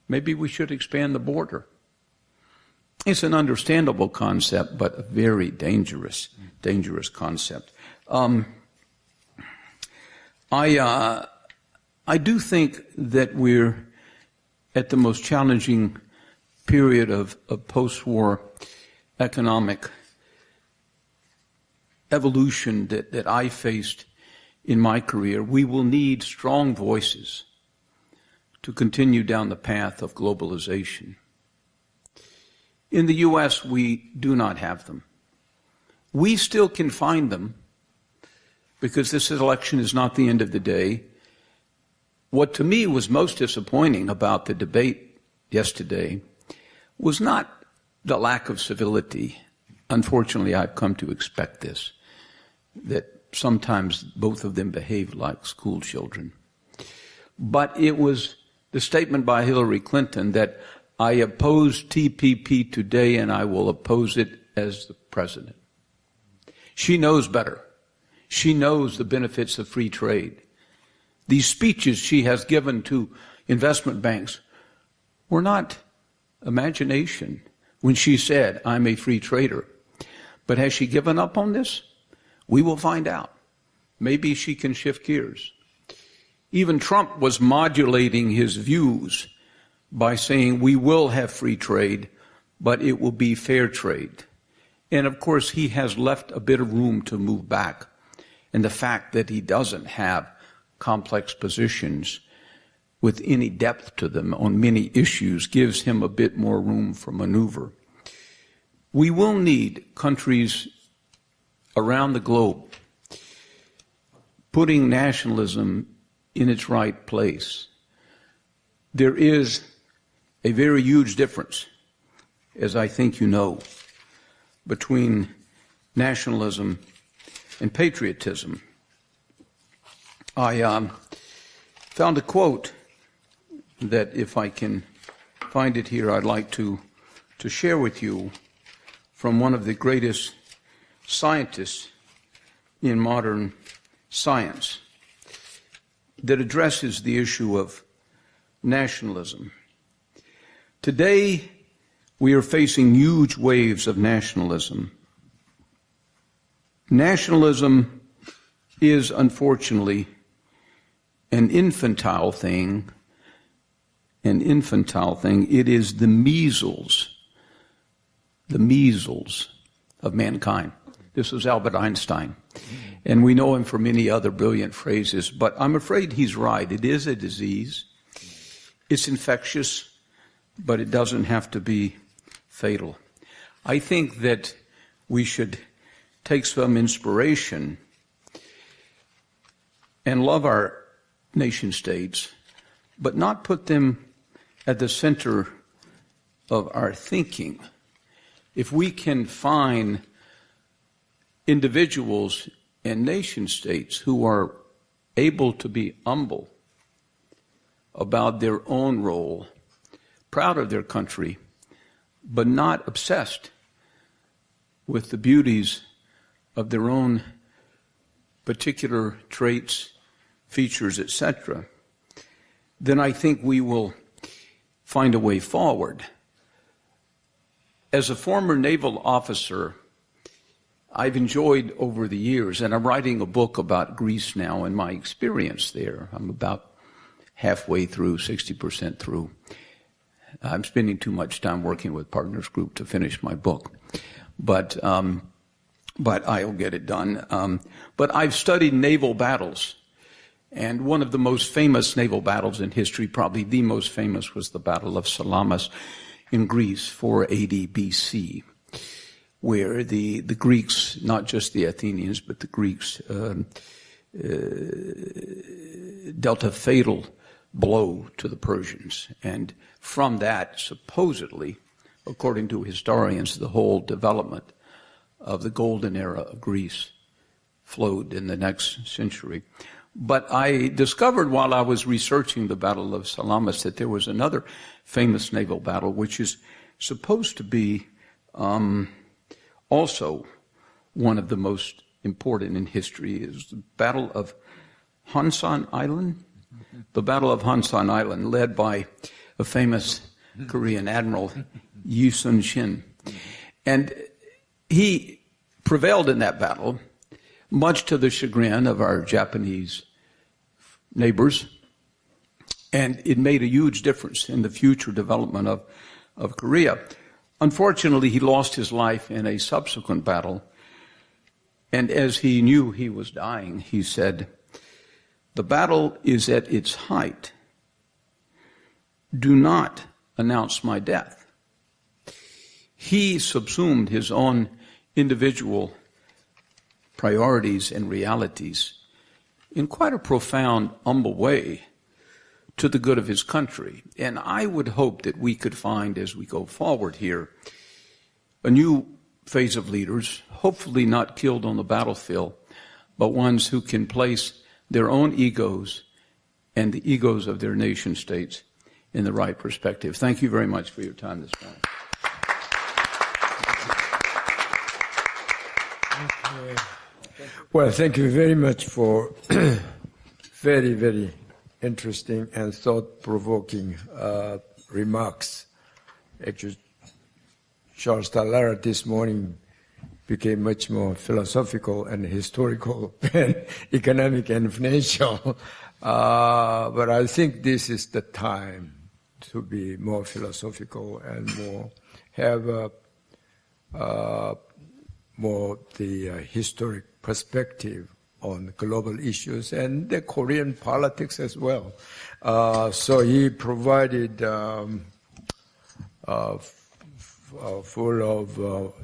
Maybe we should expand the border. It's an understandable concept, but a very dangerous concept. I do think that we're at the most challenging period of post-war economic evolution that I faced in my career. We will need strong voices to continue down the path of globalization. In the U.S., we do not have them. We still can find them, because this election is not the end of the day. What to me was most disappointing about the debate yesterday was not the lack of civility. Unfortunately, I've come to expect this, that sometimes both of them behaved like school children. But it was the statement by Hillary Clinton that I oppose TPP today and I will oppose it as the president. She knows better. She knows the benefits of free trade. These speeches she has given to investment banks were not imagination when she said, I'm a free trader. But has she given up on this? We will find out. Maybe she can shift gears. Even Trump was modulating his views by saying we will have free trade, but it will be fair trade. And of course, he has left a bit of room to move back. And the fact that he doesn't have complex positions with any depth to them on many issues gives him a bit more room for maneuver. We will need countries around the globe putting nationalism in its right place. There is a very huge difference, as I think you know, between nationalism and patriotism. I found a quote that, if I can find it here, I'd like to share with you from one of the greatest scientists in modern science that addresses the issue of nationalism. Today, we are facing huge waves of nationalism. Nationalism is, unfortunately, an infantile thing. It is the measles of mankind. This was Albert Einstein. And we know him for many other brilliant phrases, but I'm afraid he's right. It is a disease. It's infectious, but it doesn't have to be fatal. I think that we should take some inspiration and love our nation states, but not put them at the center of our thinking. If we can find individuals and nation states who are able to be humble about their own role, proud of their country, but not obsessed with the beauties of their own particular traits, features, etc., then I think we will find a way forward. As a former naval officer, I've enjoyed over the years, and I'm writing a book about Greece now and my experience there. I'm about halfway through, 60% through. I'm spending too much time working with Partners Group to finish my book, but I'll get it done. But I've studied naval battles, and one of the most famous naval battles in history, probably the most famous, was the Battle of Salamis in Greece, 480 BC, where the Greeks, not just the Athenians, but the Greeks dealt a fatal blow to the Persians. And from that, supposedly, according to historians, the whole development of the golden era of Greece flowed in the next century. But I discovered while I was researching the Battle of Salamis that there was another famous naval battle, which is supposed to be also one of the most important in history, is the Battle of Hansan Island. The Battle of Hansan Island, led by a famous Korean admiral, Yi Sun-shin. And he prevailed in that battle, much to the chagrin of our Japanese neighbors, and it made a huge difference in the future development of Korea. Unfortunately, he lost his life in a subsequent battle, and as he knew he was dying, he said, "The battle is at its height. Do not announce my death." He subsumed his own individual priorities and realities in quite a profound, humble way to the good of his country. And I would hope that we could find, as we go forward here, a new phase of leaders, hopefully not killed on the battlefield, but ones who can place their own egos and the egos of their nation states in the right perspective. Thank you very much for your time this morning. Well, thank you very much for very, very interesting and thought-provoking remarks. Actually, Charles Talara this morning became much more philosophical and historical than economic and financial. But I think this is the time to be more philosophical and more have more the historic perspective on global issues and the Korean politics as well. So he provided full of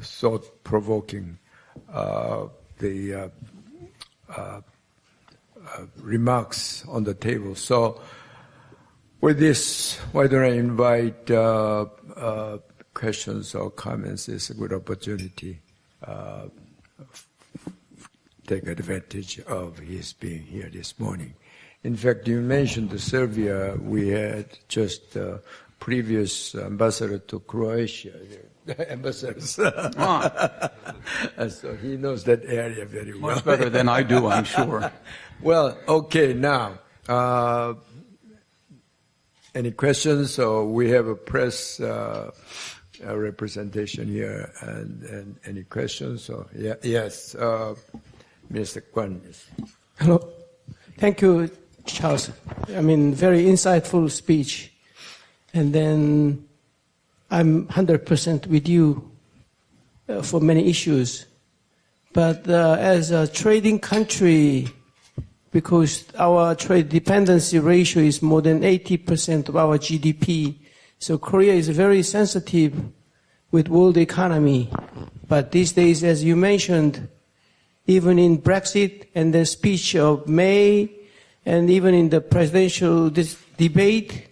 thought-provoking remarks on the table. So with this, why don't I invite questions or comments? It's a good opportunity. Take advantage of his being here this morning. In fact, you mentioned Serbia. We had just previous ambassador to Croatia, ambassadors. So he knows that area very well. Much better than I do, I'm sure. Well, okay, now, any questions? So we have a press representation here, and any questions? So yes, Mr. Kwan. Hello. Thank you, Charles. I mean, very insightful speech. And then I'm 100% with you for many issues. But as a trading country, because our trade dependency ratio is more than 80% of our GDP, so Korea is very sensitive with world economy. But these days, as you mentioned, even in Brexit and the speech of May, and even in the presidential debate,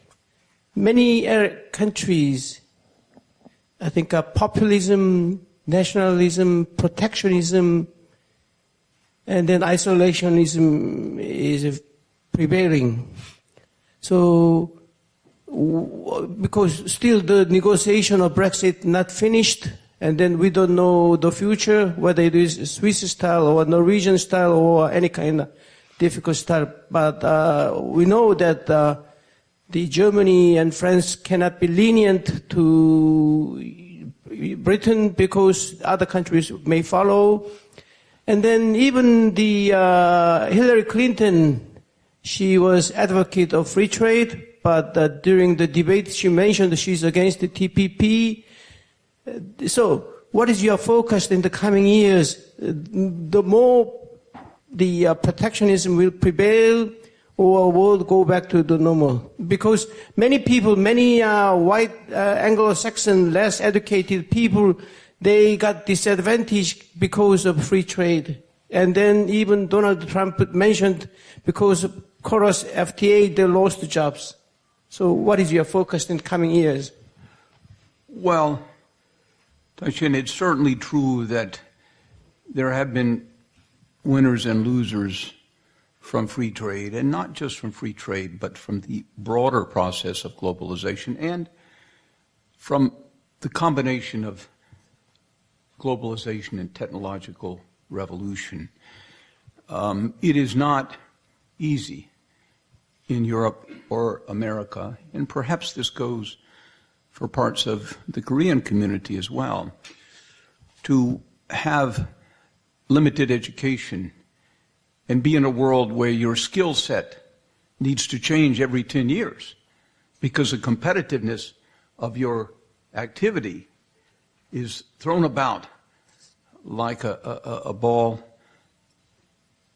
many countries, I think, populism, nationalism, protectionism, and then isolationism is prevailing. So, because still the negotiation of Brexit not finished, and then we don't know the future, whether it is Swiss style or Norwegian style or any kind of difficult style. But we know that the Germany and France cannot be lenient to Britain because other countries may follow. And then even the Hillary Clinton, she was advocate of free trade, but during the debate she mentioned she's against the TPP. So what is your focus in the coming years? The more the protectionism will prevail, or will go back to the normal? Because many people, many white Anglo-Saxon, less educated people, they got disadvantaged because of free trade. And then even Donald Trump mentioned because of Chorus FTA, they lost jobs. So what is your focus in coming years? Well, Taishin, it's certainly true that there have been winners and losers from free trade, and not just from free trade, but from the broader process of globalization and from the combination of globalization and technological revolution. It is not easy in Europe or America, and perhaps this goes for parts of the Korean community as well, to have limited education and be in a world where your skill set needs to change every 10 years because the competitiveness of your activity is thrown about like a ball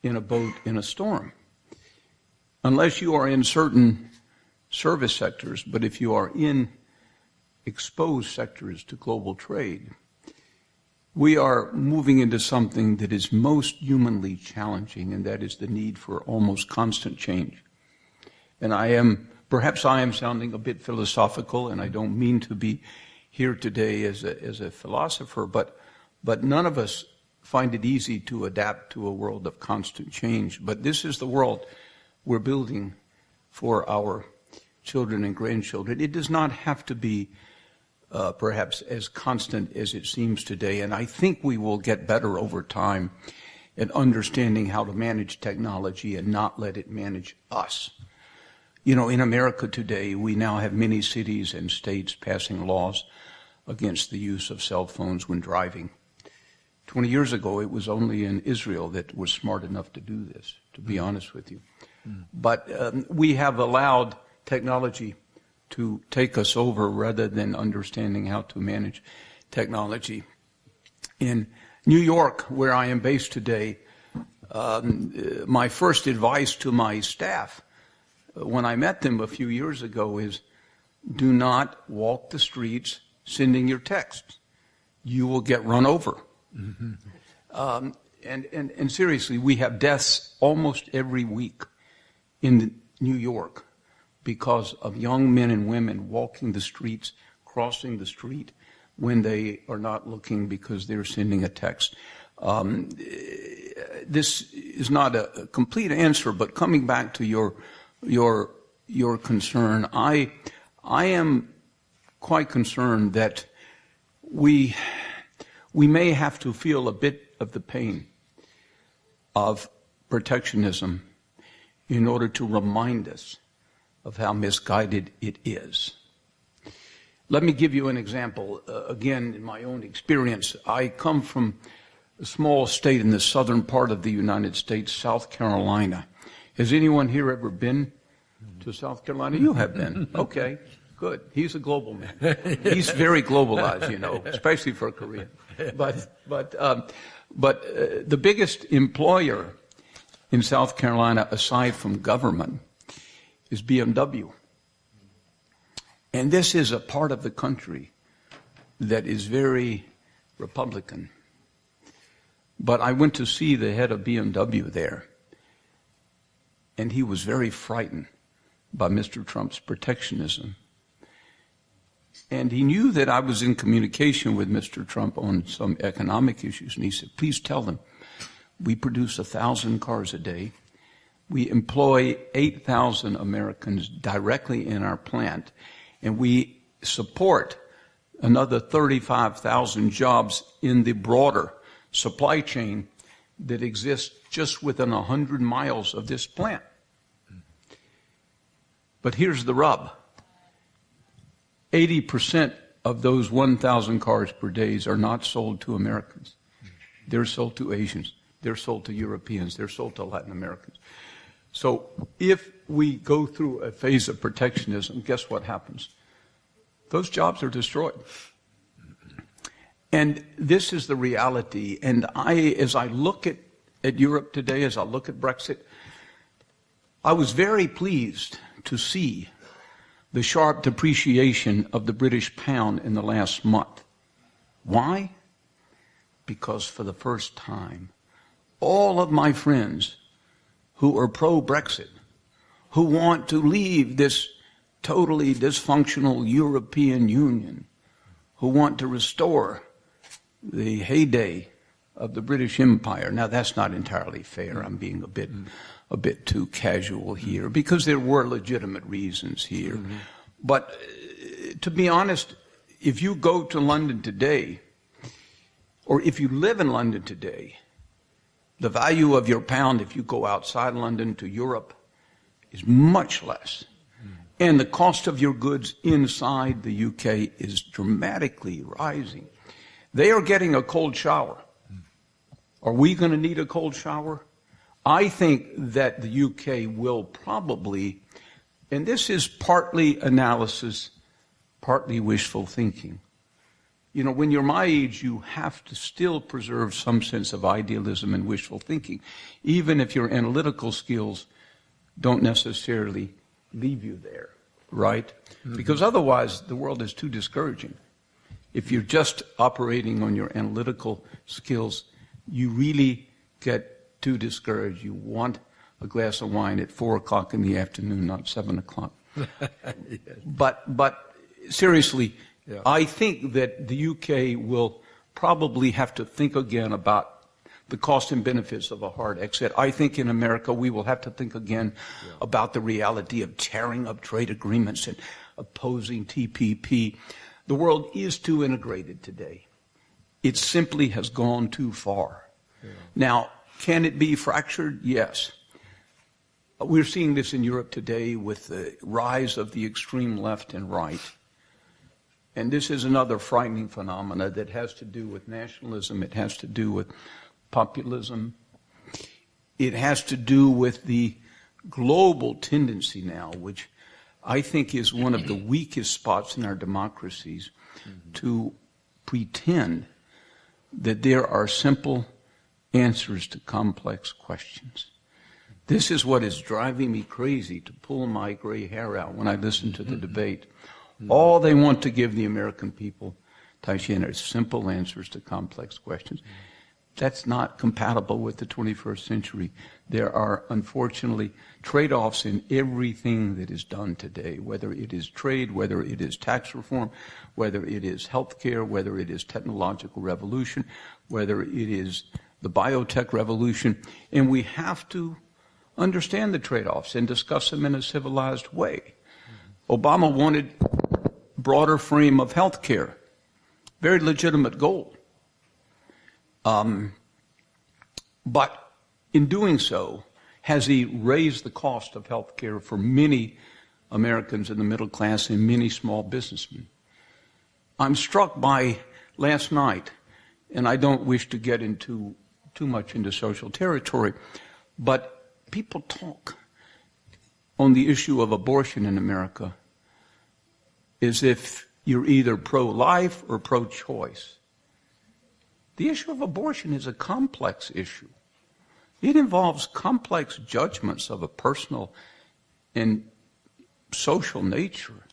in a boat in a storm. Unless you are in certain service sectors, but if you are in exposed sectors to global trade, we are moving into something that is most humanly challenging, and that is the need for almost constant change. And perhaps I am sounding a bit philosophical, and I don't mean to be here today as a philosopher, but none of us find it easy to adapt to a world of constant change. But this is the world we're building for our children and grandchildren. It does not have to be perhaps as constant as it seems today, and I think we will get better over time at understanding how to manage technology and not let it manage us. You know, in America today, we now have many cities and states passing laws against the use of cell phones when driving. 20 years ago, it was only in Israel that was smart enough to do this, to be honest with you. But we have allowed technology to take us over rather than understanding how to manage technology. In New York, where I am based today, my first advice to my staff when I met them a few years ago is, do not walk the streets sending your texts. You will get run over. Mm-hmm. And seriously, we have deaths almost every week in New York because of young men and women walking the streets, crossing the street when they are not looking because they're sending a text. This is not a complete answer, but coming back to your concern, I am quite concerned that we may have to feel a bit of the pain of protectionism in order to remind us of how misguided it is. Let me give you an example. Again, in my own experience, I come from a small state in the southern part of the United States, South Carolina. Has anyone here ever been to South Carolina? You have been. Okay, good. He's a global man. He's very globalized, you know, especially for Korea. But the biggest employer in South Carolina, aside from government, is BMW. And this is a part of the country that is very Republican. But I went to see the head of BMW there, and he was very frightened by Mr. Trump's protectionism. And he knew that I was in communication with Mr. Trump on some economic issues, and he said, please tell them, we produce 1,000 cars a day. We employ 8,000 Americans directly in our plant, and we support another 35,000 jobs in the broader supply chain that exists just within 100 miles of this plant. But here's the rub. 80% of those 1,000 cars per day are not sold to Americans. They're sold to Asians. They're sold to Europeans. They're sold to Latin Americans. So if we go through a phase of protectionism, guess what happens? Those jobs are destroyed. And this is the reality. And as I look at Europe today, as I look at Brexit, I was very pleased to see the sharp depreciation of the British pound in the last month. Why? Because for the first time, all of my friends who are pro-Brexit, who want to leave this totally dysfunctional European Union, who want to restore the heyday of the British Empire. Now, that's not entirely fair. I'm being a bit too casual here, because there were legitimate reasons here. Mm-hmm. But to be honest, if you go to London today, or if you live in London today, the value of your pound, if you go outside London to Europe, is much less. And the cost of your goods inside the UK is dramatically rising. They are getting a cold shower. Are we going to need a cold shower? I think that the UK will probably, and this is partly analysis, partly wishful thinking. You know, when you're my age, you have to still preserve some sense of idealism and wishful thinking, even if your analytical skills don't necessarily leave you there, right? Mm-hmm. Because otherwise, the world is too discouraging. If you're just operating on your analytical skills, you really get too discouraged. You want a glass of wine at 4 o'clock in the afternoon, not 7 o'clock. Yes. But seriously, Yeah. I think that the UK will probably have to think again about the cost and benefits of a hard exit. I think in America we will have to think again about the reality of tearing up trade agreements and opposing TPP. The world is too integrated today. It simply has gone too far. Yeah. Now, can it be fractured? Yes. We're seeing this in Europe today with the rise of the extreme left and right. And this is another frightening phenomena that has to do with nationalism. It has to do with populism. It has to do with the global tendency now, which I think is one of the weakest spots in our democracies, to pretend that there are simple answers to complex questions. This is what is driving me crazy to pull my gray hair out when I listen to the debate. All they want to give the American people, Taishin, are simple answers to complex questions. That's not compatible with the 21st century. There are, unfortunately, trade-offs in everything that is done today, whether it is trade, whether it is tax reform, whether it is healthcare, whether it is technological revolution, whether it is the biotech revolution. And we have to understand the trade-offs and discuss them in a civilized way. Obama wanted broader frame of health care. Very legitimate goal. But in doing so, has he raised the cost of health care for many Americans in the middle class and many small businessmen? I'm struck by last night, and I don't wish to get into too much into social territory, but people talk on the issue of abortion in America as if you're either pro-life or pro-choice. The issue of abortion is a complex issue. It involves complex judgments of a personal and social nature.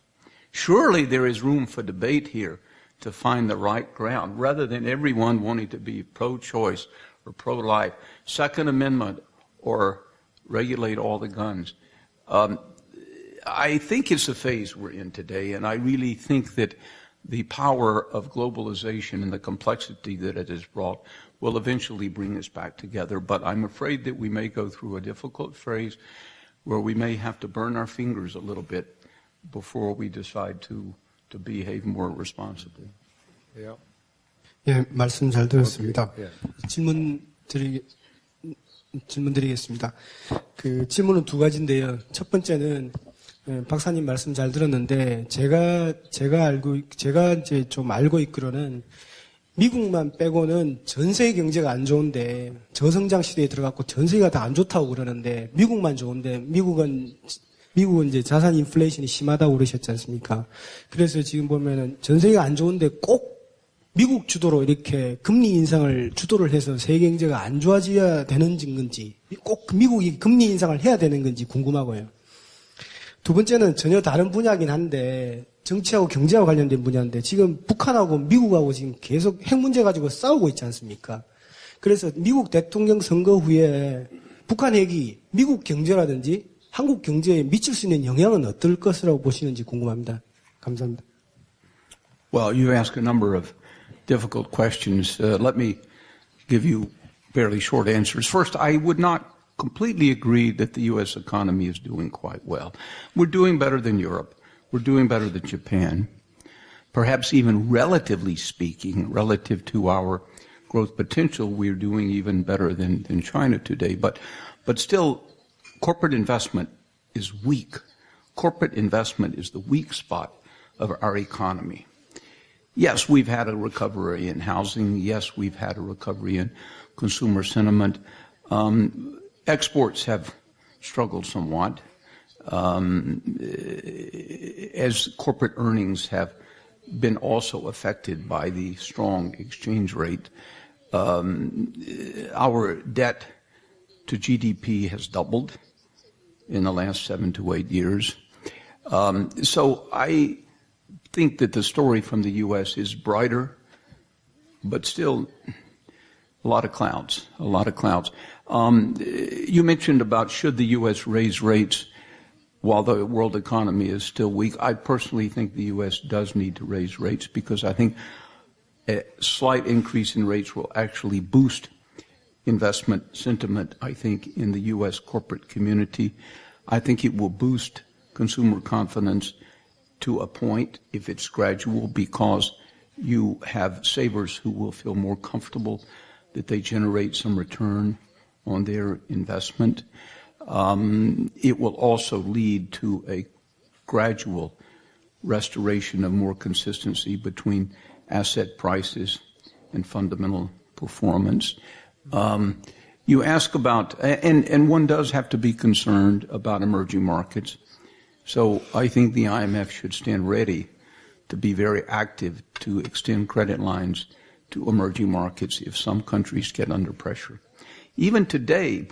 Surely there is room for debate here to find the right ground, rather than everyone wanting to be pro-choice or pro-life, Second Amendment, or regulate all the guns. I think it's the phase we're in today, and I really think that the power of globalization and the complexity that it has brought will eventually bring us back together. But I'm afraid that we may go through a difficult phase where we may have to burn our fingers a little bit before we decide to behave more responsibly. Yeah. 예, 말씀 잘 들었습니다. Okay. 질문 드리겠습니다. 그 질문은 두 가지인데요. 첫 번째는 박사님 말씀 잘 들었는데 제가 이제 좀 알고 있기로는 미국만 빼고는 전 세계 경제가 안 좋은데 저성장 시대에 들어갔고 전 세계가 다 안 좋다고 그러는데 미국만 좋은데 미국은 이제 자산 인플레이션이 심하다고 그러셨지 않습니까? 그래서 지금 보면은 전 세계가 안 좋은데 꼭 미국 주도로 이렇게 금리 인상을 주도를 해서 세계 경제가 안 좋아져야 되는 건지, 꼭 미국이 금리 인상을 해야 되는 건지 궁금하고요. 두 번째는 전혀 다른 분야긴 한데, 정치하고 경제하고 관련된 분야인데, 지금 북한하고 미국하고 지금 계속 핵 문제 가지고 싸우고 있지 않습니까? 그래서 미국 대통령 선거 후에 북한 핵이 미국 경제라든지 한국 경제에 미칠 수 있는 영향은 어떨 것이라고 보시는지 궁금합니다. 감사합니다. Well, you ask a number of difficult questions. Let me give you fairly short answers. First, I would not completely agree that the U.S. economy is doing quite well. We're doing better than Europe. We're doing better than Japan. Perhaps even relatively speaking, relative to our growth potential, we're doing even better than China today. But still, corporate investment is weak. Corporate investment is the weak spot of our economy. Yes, we've had a recovery in housing. Yes, we've had a recovery in consumer sentiment. Exports have struggled somewhat, as corporate earnings have been also affected by the strong exchange rate. Our debt to GDP has doubled in the last 7 to 8 years. So I think that the story from the U.S. is brighter, but still a lot of clouds, a lot of clouds. You mentioned about should the U.S. raise rates while the world economy is still weak. I personally think the U.S. does need to raise rates because I think a slight increase in rates will actually boost investment sentiment, I think, in the U.S. corporate community. I think it will boost consumer confidence to a point if it's gradual because you have savers who will feel more comfortable that they generate some return on their investment. It will also lead to a gradual restoration of more consistency between asset prices and fundamental performance. You ask about, and one does have to be concerned about emerging markets. So I think the IMF should stand ready to be very active to extend credit lines to emerging markets if some countries get under pressure. Even today,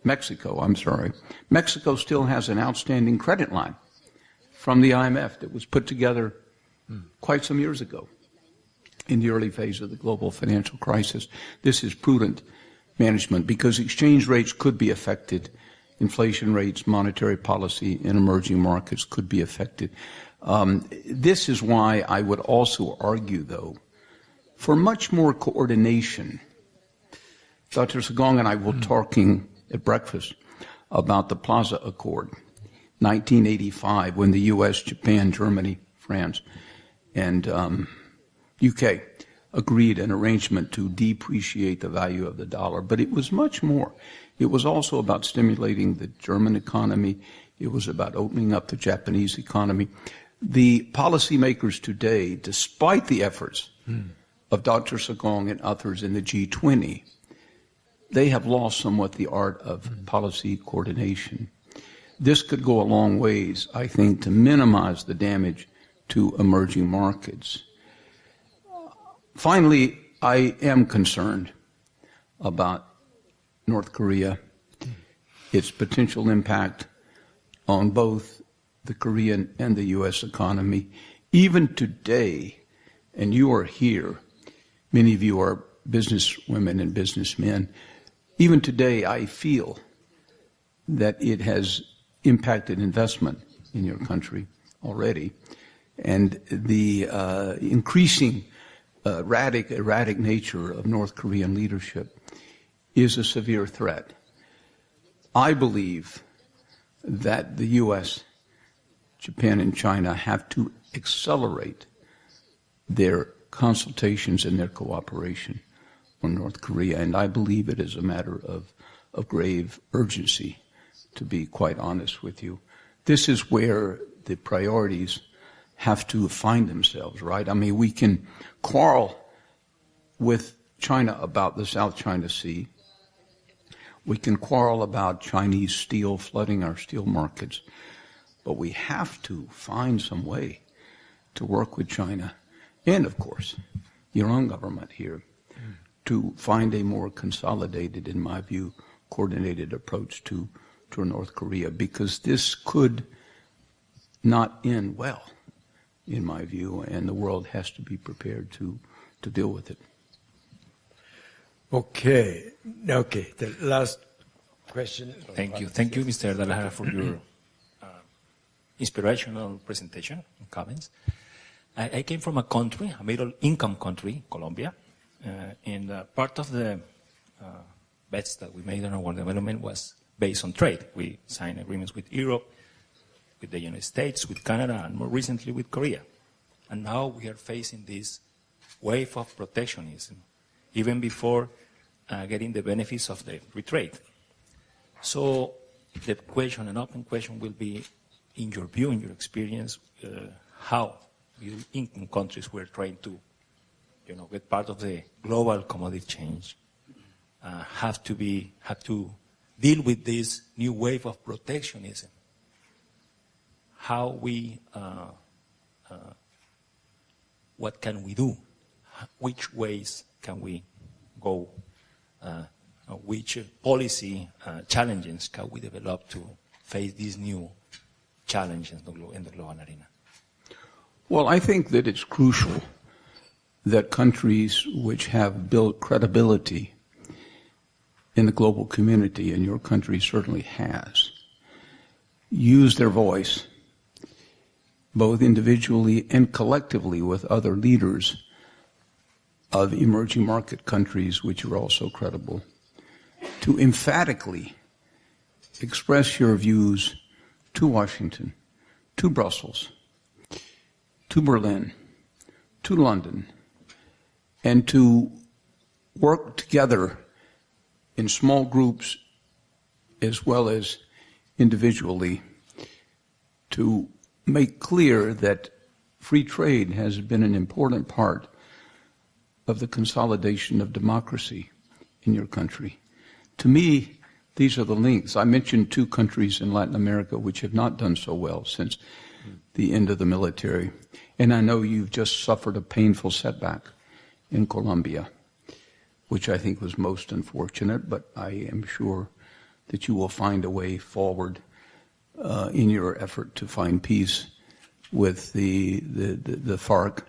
Mexico still has an outstanding credit line from the IMF that was put together quite some years ago in the early phase of the global financial crisis. This is prudent management because exchange rates could be affected. Inflation rates, monetary policy in emerging markets could be affected. This is why I would also argue, though, for much more coordination. Dr. Sagong and I were talking at breakfast about the Plaza Accord, 1985, when the U.S., Japan, Germany, France, and UK agreed an arrangement to depreciate the value of the dollar. But it was much more. It was also about stimulating the German economy. It was about opening up the Japanese economy. The policymakers today, despite the efforts of Dr. Sagong and others in the G20, they have lost somewhat the art of policy coordination. This could go a long ways, I think, to minimize the damage to emerging markets. Finally, I am concerned about North Korea, its potential impact on both the Korean and the U.S. economy. Even today, and you are here, many of you are businesswomen and businessmen, even today I feel that it has impacted investment in your country already. And the increasing erratic nature of North Korean leadership is a severe threat. I believe that the U.S., Japan, and China have to accelerate their consultations and their cooperation on North Korea, and I believe it is a matter of grave urgency, to be quite honest with you. This is where the priorities have to find themselves, right? I mean, we can quarrel with China about the South China Sea. We can quarrel about Chinese steel flooding our steel markets, but we have to find some way to work with China and, of course, your own government here to find a more consolidated, in my view, coordinated approach to North Korea, because this could not end well, in my view, and the world has to be prepared to deal with it. Okay, the last question. Thank you, Mr. De La Jara, for your inspirational presentation and comments. I came from a country, a middle-income country, Colombia, and part of the bets that we made on our development was based on trade. We signed agreements with Europe, with the United States, with Canada, and more recently with Korea. And now we are facing this wave of protectionism, even before getting the benefits of the free trade. So the question, an open question, will be, in your view, in your experience, how middle-income countries were trying to, get part of the global commodity change, have to deal with this new wave of protectionism. How what can we do? Which ways can we go? Which policy challenges can we develop to face these new challenges in the global arena? Well, I think that it's crucial that countries which have built credibility in the global community, and your country certainly has, use their voice, both individually and collectively with other leaders of emerging market countries which are also credible, to emphatically express your views to Washington, to Brussels, to Berlin, to London, and to work together in small groups as well as individually to make clear that free trade has been an important part of the consolidation of democracy in your country. To me, these are the links. I mentioned 2 countries in Latin America which have not done so well since the end of the military. And I know you've just suffered a painful setback in Colombia, which I think was most unfortunate, but I am sure that you will find a way forward in your effort to find peace with the FARC.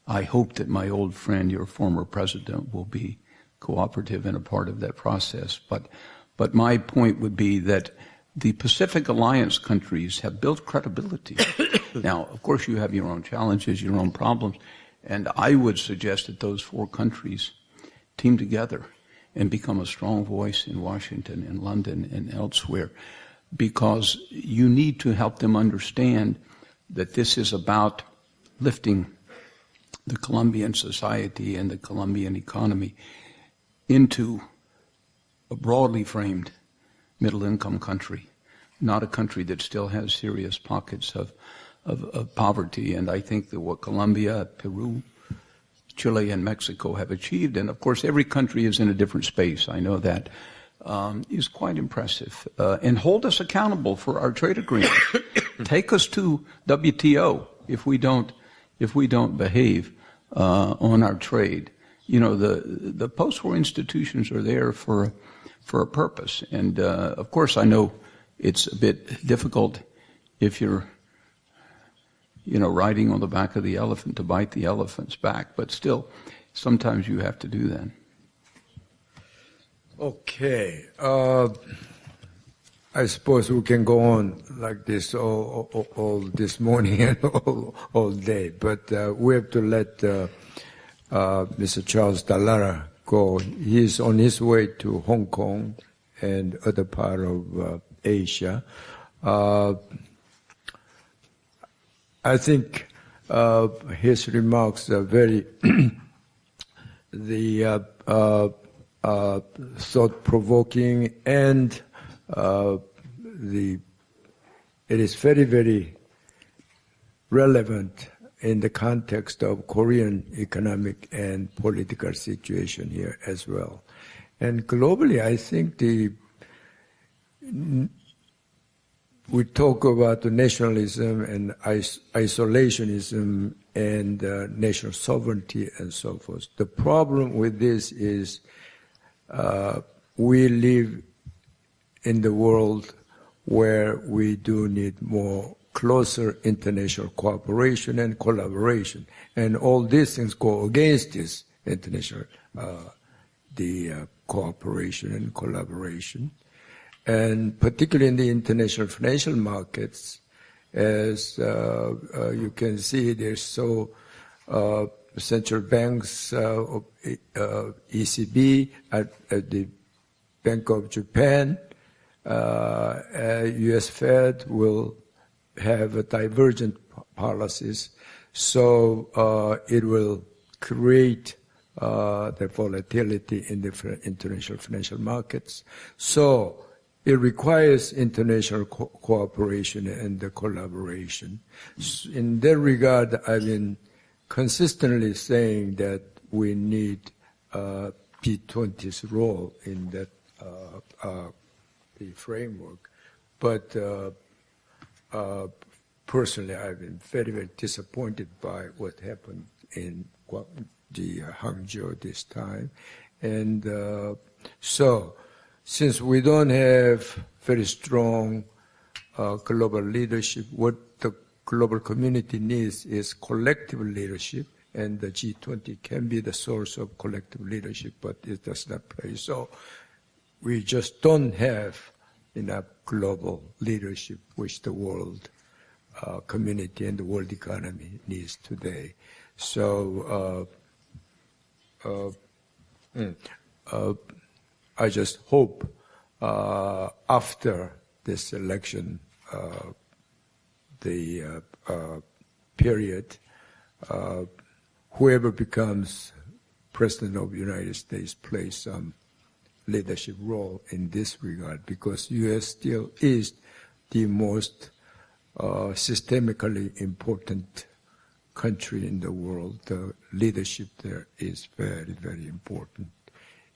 I hope that my old friend, your former president, will be cooperative and a part of that process. But my point would be that the Pacific Alliance countries have built credibility. Now, of course, you have your own challenges, your own problems, and I would suggest that those 4 countries team together and become a strong voice in Washington and London and elsewhere, because you need to help them understand that this is about lifting the Colombian society and the Colombian economy into a broadly framed middle-income country, not a country that still has serious pockets of poverty. And I think that what Colombia, Peru, Chile, and Mexico have achieved, and of course every country is in a different space, I know that, is quite impressive. And hold us accountable for our trade agreements. Take us to WTO if we don't behave on our trade. You know, the post-war institutions are there for a purpose. And of course, I know it's a bit difficult if you're, riding on the back of the elephant to bite the elephant's back. But still, sometimes you have to do that. Okay. I suppose we can go on like this all this morning and all day. But we have to let Mr. Charles Dallara go. He's on his way to Hong Kong and other part of Asia. I think his remarks are very thought-provoking, and it is very, very relevant in the context of Korean economic and political situation here as well. And globally, I think we talk about the nationalism and isolationism and national sovereignty and so forth. The problem with this is we live in the world where we do need more closer international cooperation and collaboration. And all these things go against this international cooperation and collaboration. And particularly in the international financial markets, as you can see, there's central banks, ECB, at the Bank of Japan, U.S. Fed will have divergent policies, so it will create the volatility in the international financial markets. So it requires international cooperation and the collaboration. In that regard, I've been consistently saying that we need P20's role in that the framework. But personally, I've been very, very disappointed by what happened in the Hangzhou this time. And so, since we don't have very strong global leadership, what the global community needs is collective leadership, and the G20 can be the source of collective leadership, but it does not play. So we just don't have enough global leadership, which the world community and the world economy needs today. So I just hope after this election, the period, whoever becomes President of the United States plays some leadership role in this regard, because U.S. still is the most systemically important country in the world. The leadership there is very, very important.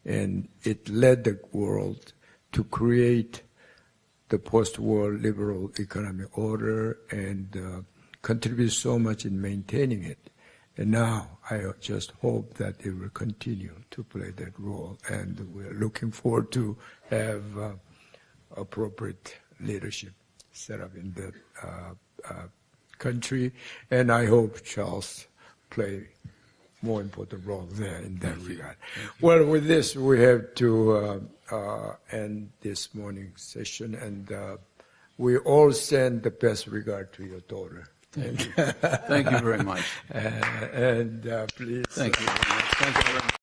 And it led the world to create the post-war liberal economic order and contribute so much in maintaining it. And now I just hope that it will continue to play that role. And we're looking forward to have appropriate leadership set up in that country. And I hope Charles play more important role there in that regard. Well, with this, we have to end this morning's session, and we all send the best regard to your daughter. Thank you. Thank you very much. And please. Thank you very much. Thank you very much.